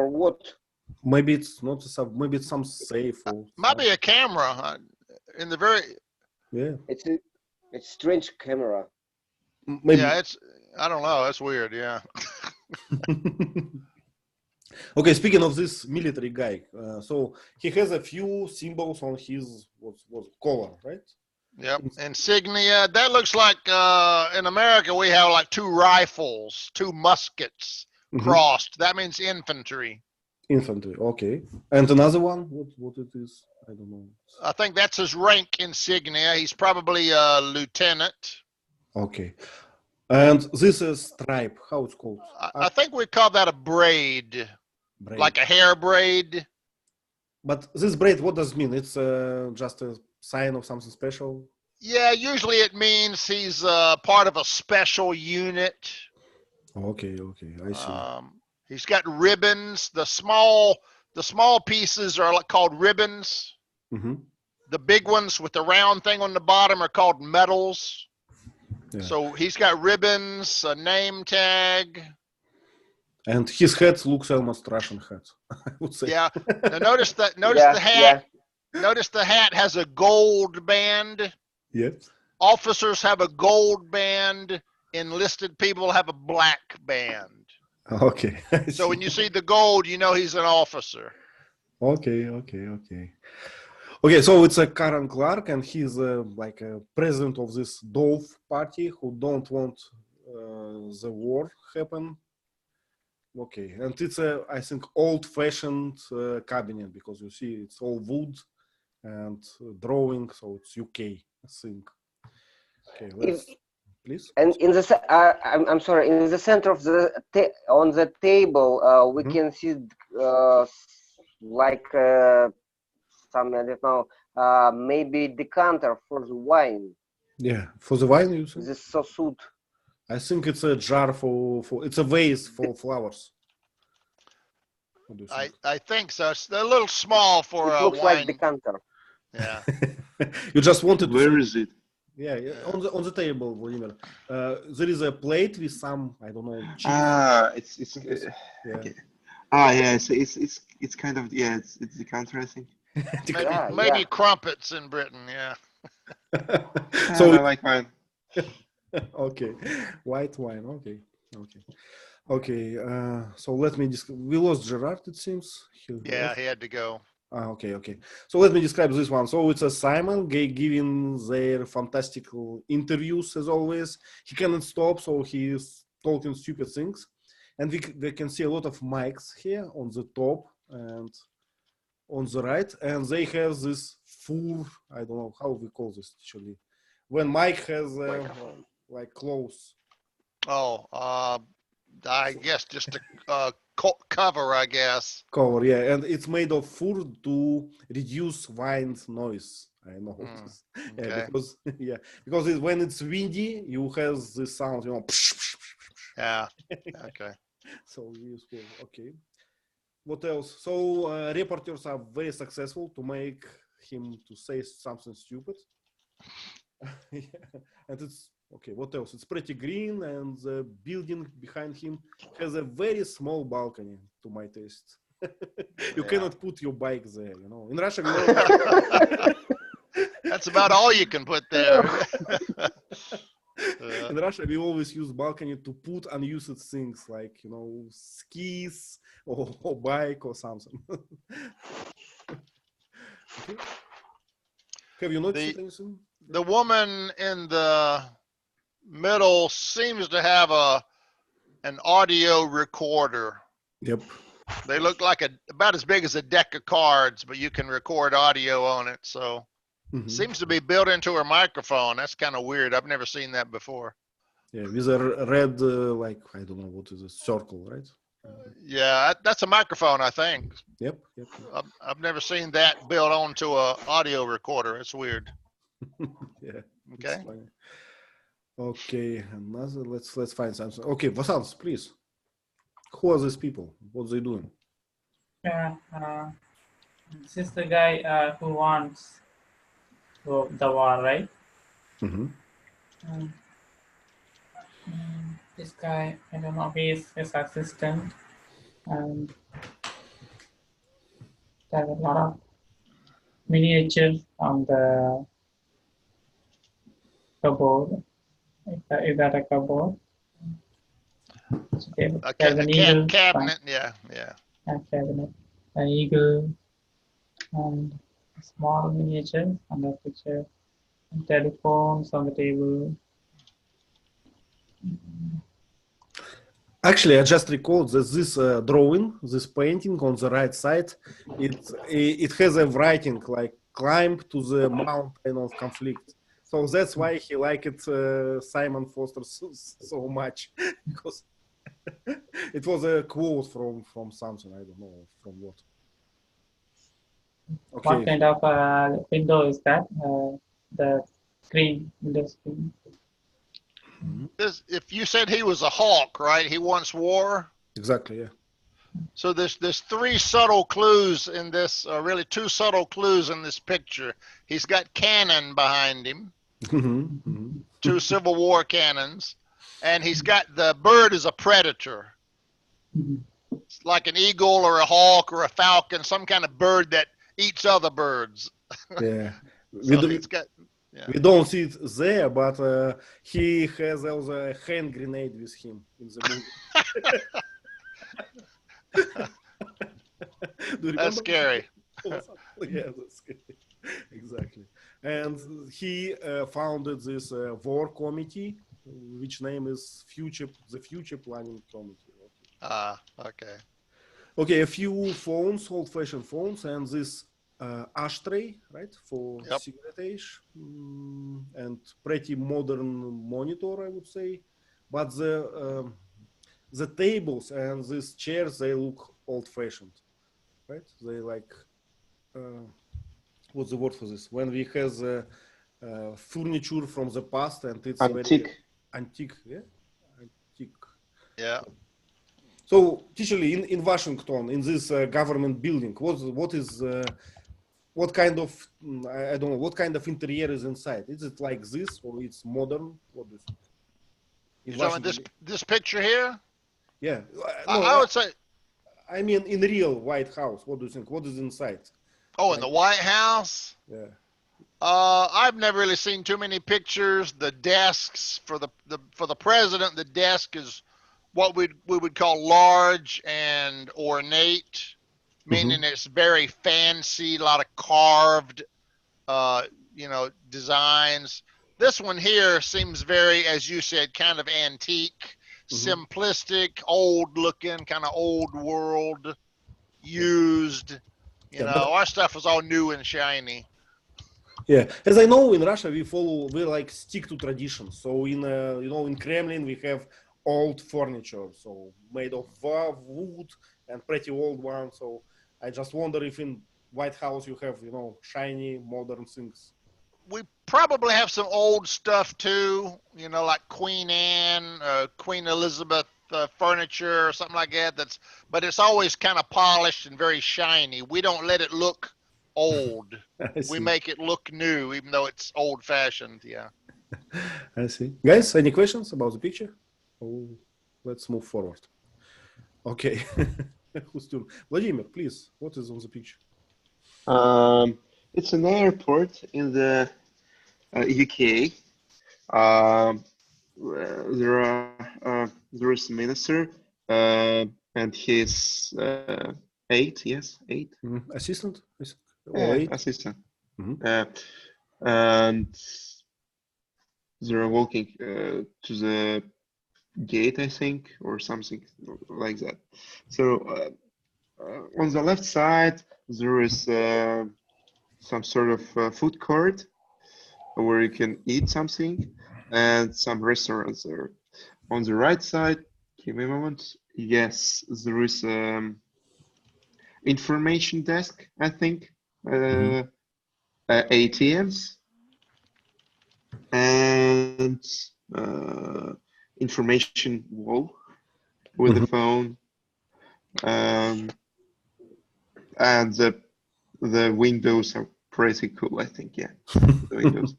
what? Maybe it's not a sub. Maybe it's some safe. Or might be a camera in the very. Yeah. It's strange camera. Maybe. Yeah, I don't know. That's weird. Yeah. Okay, speaking of this military guy, so he has a few symbols on his what's collar, right? Yep. Insignia. That looks like in America we have like 2 rifles, 2 muskets crossed. That means infantry. Infantry. Okay. And another one. What it is? I don't know. I think that's his rank insignia. He's probably a lieutenant. Okay. And this is stripe. How it's called? I think we call that a braid. Like a hair braid. But this braid, what does it mean? It's just a sign of something special? Yeah, usually it means he's part of a special unit. Okay, I see. He's got ribbons. The small pieces are called ribbons. the big ones with the round thing on the bottom are called medals. Yeah. So he's got ribbons, a name tag. And his hat looks almost Russian hat, I would say. Yeah. Now notice that. Notice Yeah, the hat. yeah. Notice the hat has a gold band. Yeah. Officers have a gold band. Enlisted people have a black band. Okay. I So when see. you see the gold, you know he's an officer. Okay. Okay, so it's a Karen Clark, and he's like a president of this Dove party who don't want the war happen. Okay, and it's a, I think, old-fashioned cabinet, because you see it's all wood and drawing, so it's UK, I think. Okay, let's please. And in the I'm sorry, in the center of the on the table we can see like some, I don't know, maybe decanter for the wine. Yeah, for the wine, you think? This sosud. I think it's a jar for it's a vase for flowers. What do you think? I think so. It's a little small for It a looks wine. like decanter. Yeah. You just wanted to Where is it? Yeah, on the table, Vladimir. There is a plate with some, I don't know, cheese. Ah, it's Yeah. okay. Ah, yeah, it's kind of, yeah, it's decanter, I think. Maybe crumpets in Britain. Yeah. So I like wine. okay, white wine. Okay. So let me we lost Gerard, it seems. Yeah, he had to go. Okay. So let me describe this one. So it's a Simon giving their fantastical interviews as always. He cannot stop, so he is talking stupid things. And we can see a lot of mics here on the top and on the right. And they have this full, I don't know how we call this actually. When Mike has like clothes. Oh, I guess just a cover, I guess. Cover, yeah, and it's made of fur to reduce wind noise. I know this. Okay. Yeah, because when it's windy, you have the sound, Yeah. Okay. So useful. Okay. What else? So reporters are very successful to make him to say something stupid. Yeah. And it's okay. What else? It's pretty green, and the building behind him has a very small balcony, to my taste. You cannot put your bike there, you know. In Russia, that's about all you can put there. In Russia, we always use balcony to put unused things like, you know, skis or bike or something. Okay. Have you noticed anything? The woman in the middle seems to have an audio recorder. Yep. They look like about as big as a deck of cards, but you can record audio on it. So seems to be built into her microphone. That's kind of weird. I've never seen that before. Yeah, with a red, like, I don't know, what is a circle, right? Yeah, that's a microphone, I think. Yep. I've never seen that built onto a audio recorder. It's weird. Yeah. Okay. Okay, another. Let's find something. Okay, Vasants, please. Who are these people? What are they doing? Yeah, this is the guy who wants the war, right? This guy, I don't know, he is his assistant, and there's a lot of miniatures on the cupboard. Is that a cupboard? Okay. There's an eagle. Cabinet, yeah. A cabinet, an eagle, and small miniatures on the picture, and telephones on the table. Actually, I just recalled that this drawing, this painting on the right side, it has a writing like "climb to the mountain of conflict." So that's why he liked Simon Foster so much, because it was a quote from something, I don't know from what. Okay. What kind of window is that? The screen, window screen. If you said he was a hawk, right? He wants war. Exactly, yeah. So there's three subtle clues in this, or really two subtle clues in this picture. He's got cannon behind him, two Civil War cannons, and he's got the bird as a predator. It's like an eagle or a hawk or a falcon, some kind of bird that eats other birds. Yeah. So he's got, yeah. We don't see it there, but he has also a hand grenade with him in the movie. Do you That's remember? scary. Yeah, that's scary. Exactly. And he founded this war committee, which name is the Future Planning Committee. Okay. Okay, a few phones, old-fashioned phones, and this ashtray, right, for Yep. cigarette ash, and pretty modern monitor, I would say. But the tables and these chairs, they look old-fashioned, right? They like, what's the word for this? When we have furniture from the past and it's Antique. very antique, yeah, antique. Yeah. So, usually in Washington, in this government building, what kind of, I don't know, what kind of interior is inside? Is it like this or it's modern? What do you think? In So in this picture here, yeah. I would say, I mean, in real White House, what do you think? What is inside? in the White House. Yeah. I've never really seen too many pictures. The desks for the president, the desk is what we would call large and ornate, meaning it's very fancy, a lot of carved, designs. This one here seems very, as you said, kind of antique, simplistic, old looking, kind of old world, used. Our stuff is all new and shiny. Yeah, as I know, in Russia we like stick to traditions. So in Kremlin we have old furniture, so made of wood and pretty old one. So I just wonder if in White House you have shiny modern things. We probably have some old stuff too, like Queen Anne, Queen Elizabeth furniture or something like that. But it's always kind of polished and very shiny. We don't let it look old. We make it look new, even though it's old-fashioned. Yeah. I see. Guys, any questions about the picture? Oh, let's move forward. Okay. Who's doing? Vladimir, please. What is on the picture? It's an airport in the UK. There is a minister and his eight. Assistant? Assistant. And they're walking to the gate, I think, or something like that. So on the left side, there is some sort of food court where you can eat something and some restaurants there. On the right side, give me a moment. Yes, there is information desk, I think, ATMs, and information wall with the phone, and the windows are pretty cool, I think. Yeah, the windows.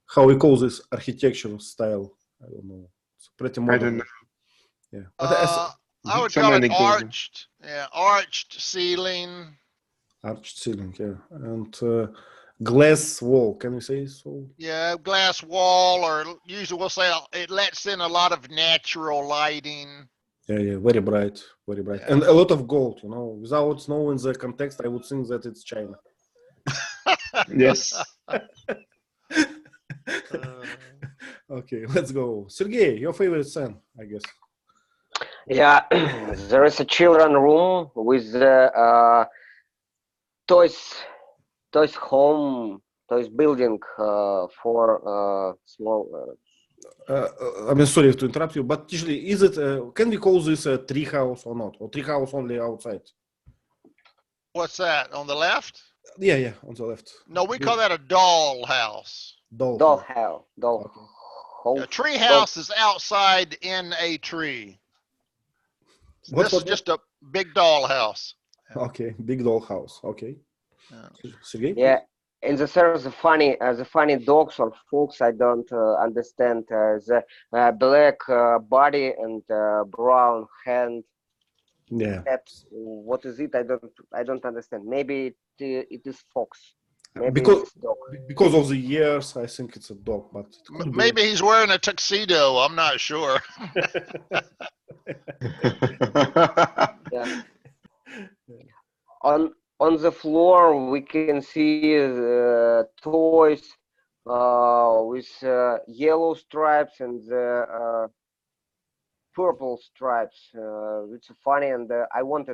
How we call this architectural style? I don't know. It's pretty modern. I don't know. Yeah. I would call it arched. Yeah, arched ceiling. Arched ceiling, yeah, and glass wall. Can you say so? Yeah, glass wall, or usually we'll say it lets in a lot of natural lighting. Yeah, very bright, yeah. And a lot of gold. Without knowing the context, I would think that it's China. Yes. Okay, let's go. Sergey, your favorite scene, I guess. Yeah, there is a children room with toys home, toys building for small. I'm sorry to interrupt you, but usually, is it? Can we call this a tree house or not? Or tree house only outside? What's that on the left? Yeah, on the left. No, we call that a doll house. Doll house. A tree house is outside in a tree. This is just a big doll house. Okay, big doll house. Okay. Sergey? Yeah, and the funny dogs or folks I don't understand. The black body and brown hand. Yeah. What is it? I don't understand. Maybe it is fox. Maybe Because it's dog. because of the years, I think it's a dog, but it could be. Maybe he's wearing a tuxedo. I'm not sure. Yeah. On the floor we can see toys with yellow stripes and purple stripes. It's funny, and I want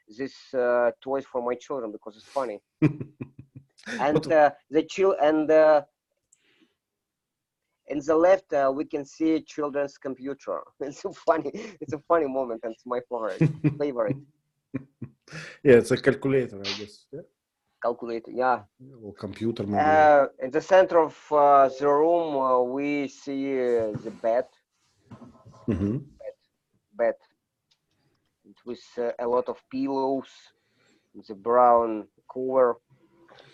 this toys for my children because it's funny. And in the left we can see children's computer. It's a funny moment, and it's my favorite. Yeah, it's a calculator, I guess. Yeah? Calculator, yeah. Or computer, maybe. In the center of the room we see the bed. Mm-hmm. Bed with a lot of pillows, the brown cover,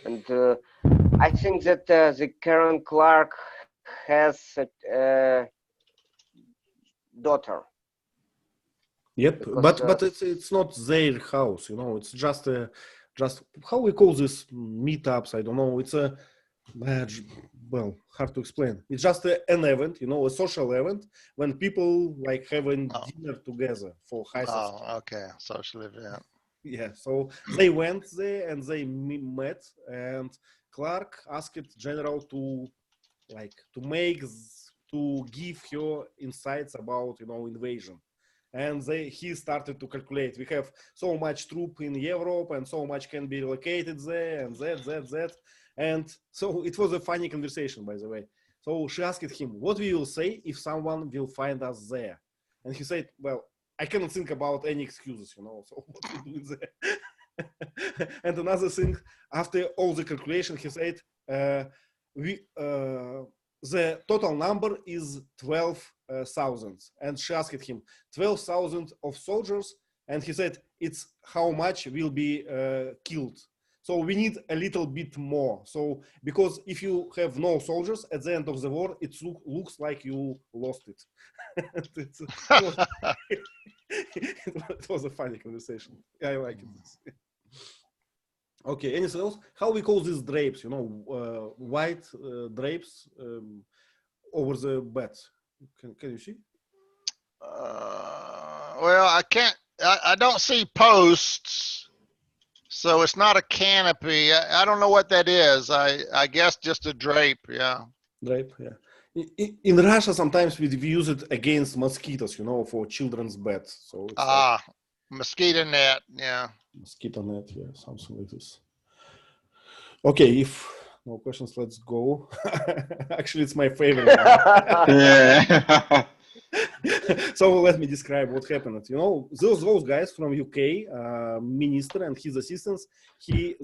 and I think that the Karen Clark has a daughter. Yep, Because, but it's not their house, you know. It's just how we call this meetups. I don't know. It's a well, hard to explain. It's just an event, you know, a social event when people like having dinner together for high society. Oh, okay, social event. Yeah, so they went there and they met, and Clark asked General to give her insights about, you know, invasion. And he started to calculate. We have so much troop in Europe, and so much can be located there, and that. And so it was a funny conversation, by the way. So she asked him, "What will you say if someone will find us there?" And he said, "Well, I cannot think about any excuses, you know. So what we do there?" And another thing, after all the calculation, he said, the total number is 12,000. And she asked him, 12,000 of soldiers? And he said, it's how much will be killed. So we need a little bit more. So, because if you have no soldiers at the end of the war, it looks like you lost it. It was a funny conversation. I like it. Okay, anything else? How we call these drapes, you know, white drapes over the bed. Can you see? Well, I don't see posts, so it's not a canopy. I don't know what that is. I guess just a drape, yeah. Drape, yeah. In Russia, sometimes we use it against mosquitoes, you know, for children's beds. So it's mosquito net, yeah. Mosquito net, yeah, something like this. Okay, if no questions, let's go. Actually, it's my favorite. Yeah. So let me describe what happened. You know, those guys from UK, minister and his assistants,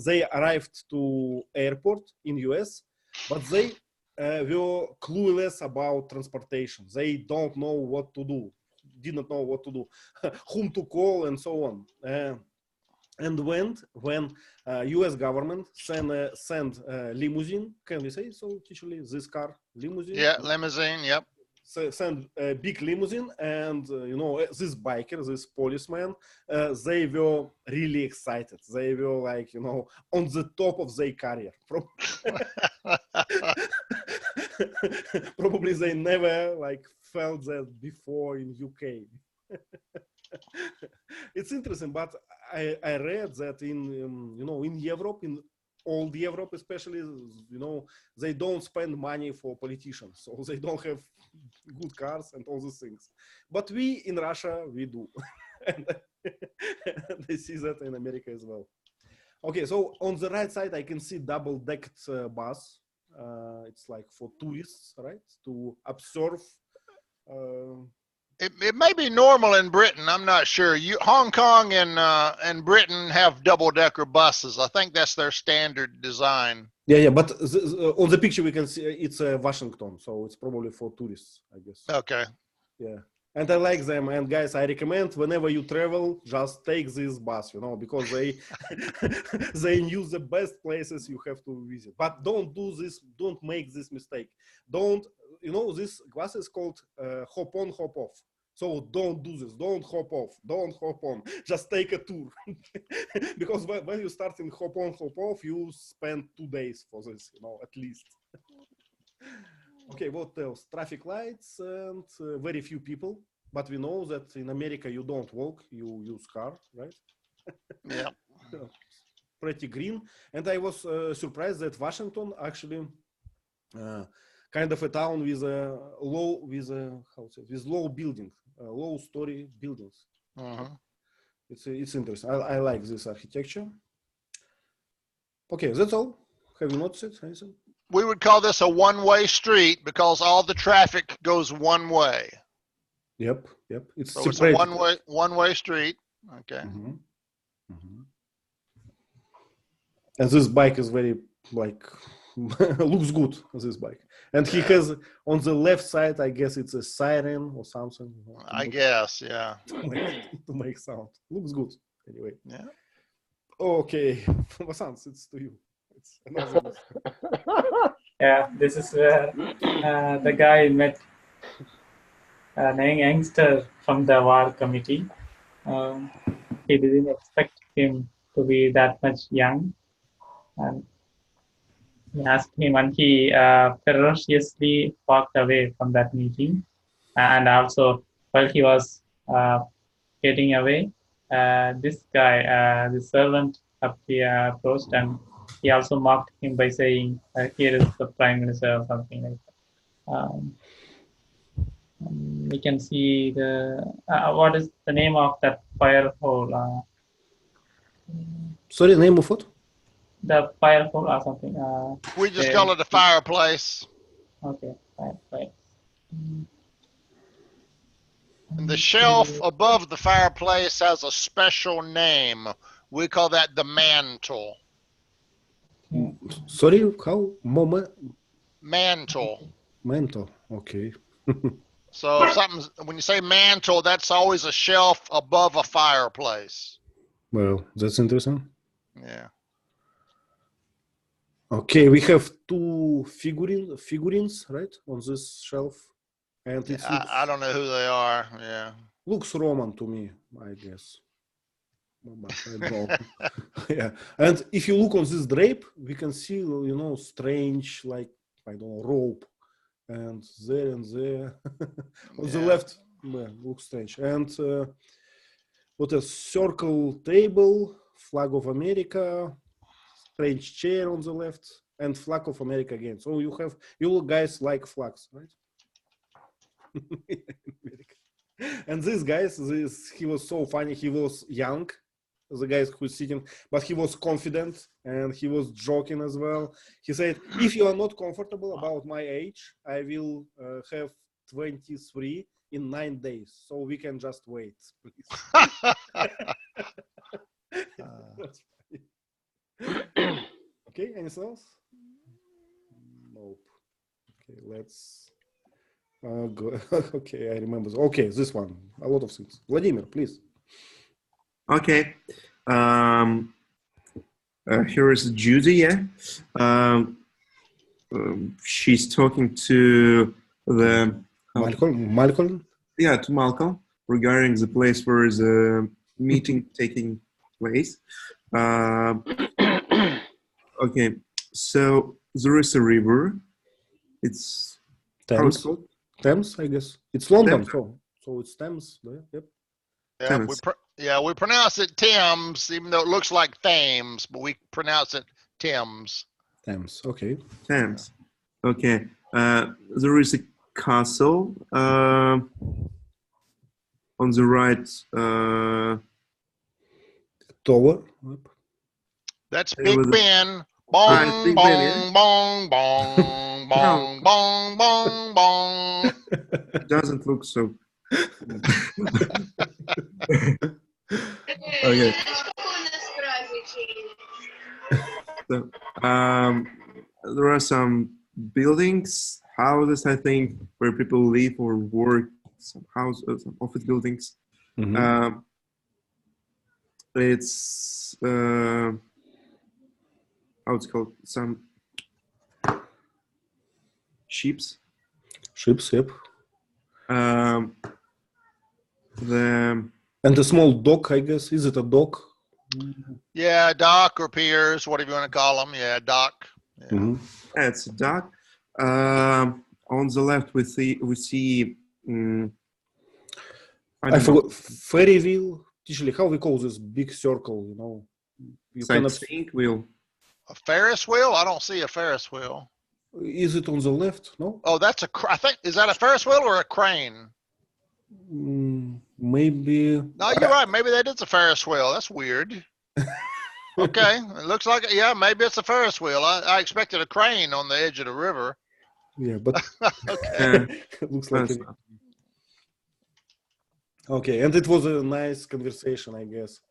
they arrived to airport in US, but they were clueless about transportation. They don't know what to do, didn't know what to do, whom to call, and so on. And when U.S. government send a limousine, can we say so? Actually, this car limousine. Yeah, limousine. Yep. Send a big limousine, and you know, this biker, this policeman, they were really excited. They were like, you know, on the top of their career. Probably they never like felt that before in UK. It's interesting, but I read that in you know, in Europe, in old Europe especially, you know, they don't spend money for politicians, so they don't have good cars and all these things. But we in Russia, we do. And they see that in America as well. Okay, so on the right side, I can see double-decked bus. It's like for tourists, right? To observe. It may be normal in Britain. I'm not sure. Hong Kong and Britain have double-decker buses. I think that's their standard design. Yeah, but on the picture we can see it's Washington, so it's probably for tourists, I guess. Okay. Yeah. And I like them. And guys, I recommend whenever you travel, just take this bus, because they they knew the best places you have to visit. But don't do this. Don't make this mistake. Don't, this bus is called hop on, hop off. So don't do this. Don't hop off. Don't hop on. Just take a tour. Because when you start in hop on, hop off, you spend 2 days for this, at least. Okay, what else? Traffic lights and very few people. But we know that in America you don't walk, you use car, right? Yeah. Pretty green. And I was surprised that Washington actually kind of a town with low building, low story buildings. Uh-huh. It's interesting. I like this architecture. Okay, that's all. Have you noticed it, Anything? We would call this a one-way street because all the traffic goes one way. Yep. It's So it's a one-way street. Okay. Mm-hmm. Mm-hmm. And this bike is very looks good. This bike, and he has on the left side, I guess it's a siren or something. I guess, yeah. To make sound. Looks good. Anyway. Yeah. Okay, Vasant, it's to you. It's another. Yeah, this is where the guy met a youngster from the war committee. He didn't expect him to be that much young, and he asked him, and he ferociously walked away from that meeting. And also, while he was getting away, this guy, the servant, approached, and he also mocked him by saying, "Here is the prime minister," or something like that. We can see what is the name of that fire hole? Sorry, name of what? The fire hole or something. We just call it a fireplace. Okay, fireplace. And the shelf above the fireplace has a special name. We call that the mantle. Sorry, how? Mantle. Mantle. Okay. So if when you say mantle, that's always a shelf above a fireplace. Well, that's interesting. Yeah. Okay, we have 2 figurines, right, on this shelf, and it I don't know who they are. Yeah. looks Roman to me, I guess. But I don't know. Yeah, and if you look on this drape, we can see, strange, like, I don't know, rope, and there on the left, looks strange, and what a circle table, flag of America, strange chair on the left, and flag of America again. So you guys like flags, right? And this guy, he was so funny. He was young, the guy who's sitting, but he was confident and he was joking as well. He said, "If you are not comfortable about my age, I will have 23 in 9 days. So we can just wait, please." That's funny. Okay, anything else? Nope. Okay, let's go. Okay, I remember. Okay, this one. A lot of things. Vladimir, please. Okay. Here is Judy, yeah. She's talking to the... Malcolm? Yeah, to Malcolm regarding the place where the meeting taking place. Okay, so there is a river. It's Thames. Thames, I guess. It's London, so it's Thames. Yep. Yeah, we pronounce it Thames, even though it looks like Thames, but we pronounce it Thames. Thames, okay. Thames. Okay. There is a castle on the right. Tower. That's Big Ben. Bong, bong, bong, bong, bong, bong, bong, bong. It doesn't look so. Okay. So, there are some buildings, houses, I think, where people live or work some house, some office buildings. Mhm. It's how it's called, some ships. Ships, yep. The And a small dock, I guess. Is it a dock? Yeah, dock or piers, whatever you want to call them. Yeah, dock. Yeah. Mhm. it's a dock. On the left, we see. I don't know, forgot. Ferry wheel. Usually, how we call this big circle? You know, you cannot. sightseeing wheel. A Ferris wheel? I don't see a Ferris wheel. Is it on the left? No. Oh, that's I think, is that a Ferris wheel or a crane? Maybe. No, you're right. Maybe that is a Ferris wheel. That's weird. Okay. It looks like, yeah, maybe it's a Ferris wheel. I expected a crane on the edge of the river. Yeah, but Okay. it looks like. That's- Okay, and it was a nice conversation, I guess.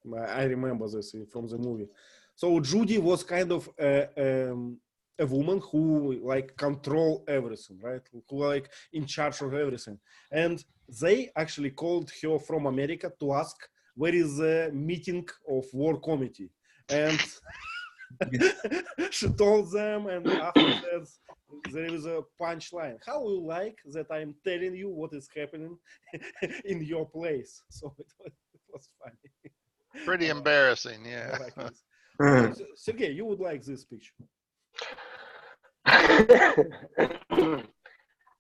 I remember this from the movie. So Judy was kind of a woman who like control everything, right? Who like in charge of everything. And they actually called her from America to ask where is the meeting of war committee. And she told them, and after that, there is a punchline. How you like that I'm telling you what is happening in your place? So it was funny. Pretty embarrassing. Yeah. I like this. Sergey, you would like this picture.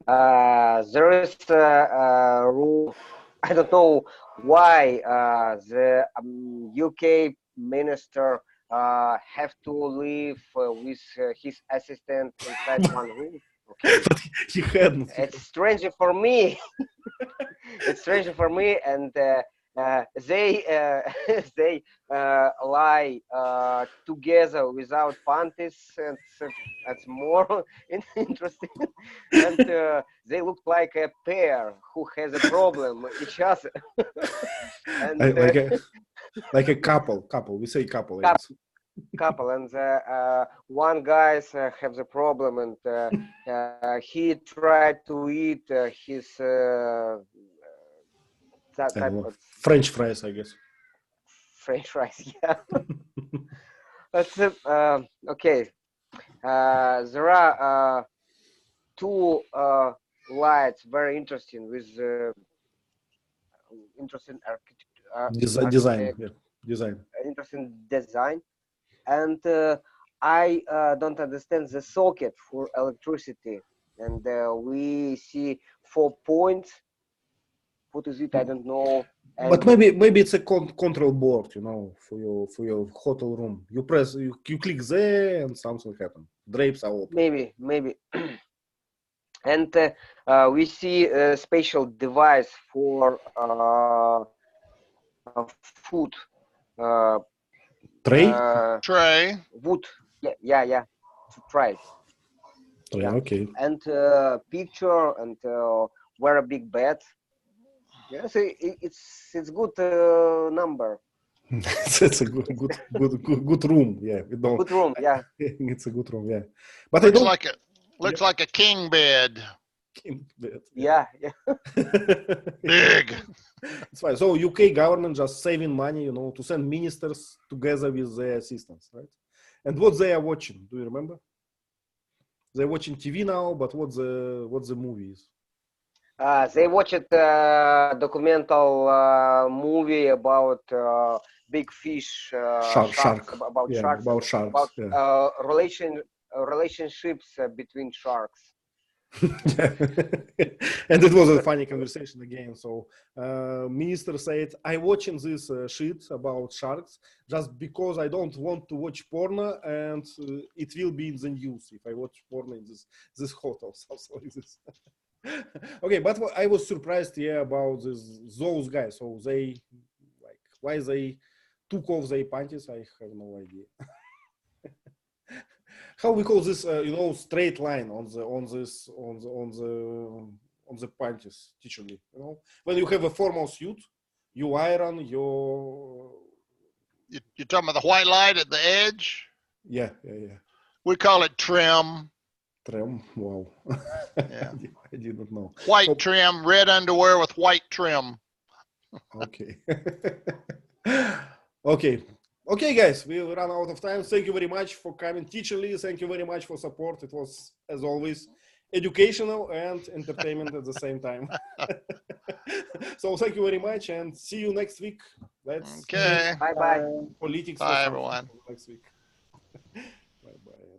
There is a rule. I don't know why the UK minister have to live with his assistant inside one room. Okay. But he hadn't. It's strange for me. It's strange for me, and they they lie together without panties, and that's more interesting. And they look like a pair who has a problem with each other. And like a couple. We say couple. I guess. Couple, and one guy have the problem, and he tried to eat his that type of French fries, I guess. French fries. Yeah. That's okay. There are two lights, very interesting, with interesting Design. Yeah. Design. interesting design. And I don't understand the socket for electricity. And we see 4 points. What is it? I don't know. And But maybe it's a control board, you know, for your hotel room. You press, you click there, and something happens. Drapes are open. maybe. And we see a special device for food. Tray? Tray. Wood. Yeah. To try. Tray, Yeah. okay. And picture and wear a big bed. Yes, it's good number. It's a good room. Yeah, Good room. Yeah. It's a good room. Yeah, but I Looks like a king bed. Yeah. Big. It's fine. So UK government just saving money, you know, to send ministers together with their assistants, right? And what they are watching? Do you remember? They're watching TV now, but what the movie is? They watched a documental movie about big fish, Shark. about Yeah, sharks, about sharks. about Yeah. relationships between sharks. And it was a funny conversation again. So minister said, I watching this shit about sharks just because I don't want to watch porno, and it will be in the news if I watch porno in this hotel. Something like this. Okay, but I was surprised about those guys. So they like why they took off their panties, I have no idea. How we call this, straight line on the panties, teacher me, you know? When you have a formal suit, you iron your... You're talking about the white light at the edge? Yeah. We call it trim. Trim. Wow. Yeah. I did not know. White So- trim, red underwear with white trim. Okay. Okay. Okay, guys, we run out of time. Thank you very much for coming. Teacher Lee, thank you very much for support. It was, as always, educational and entertainment at the same time. So thank you very much and see you next week. Let's Okay. Bye bye. politics Bye, or everyone. something next week. Bye bye.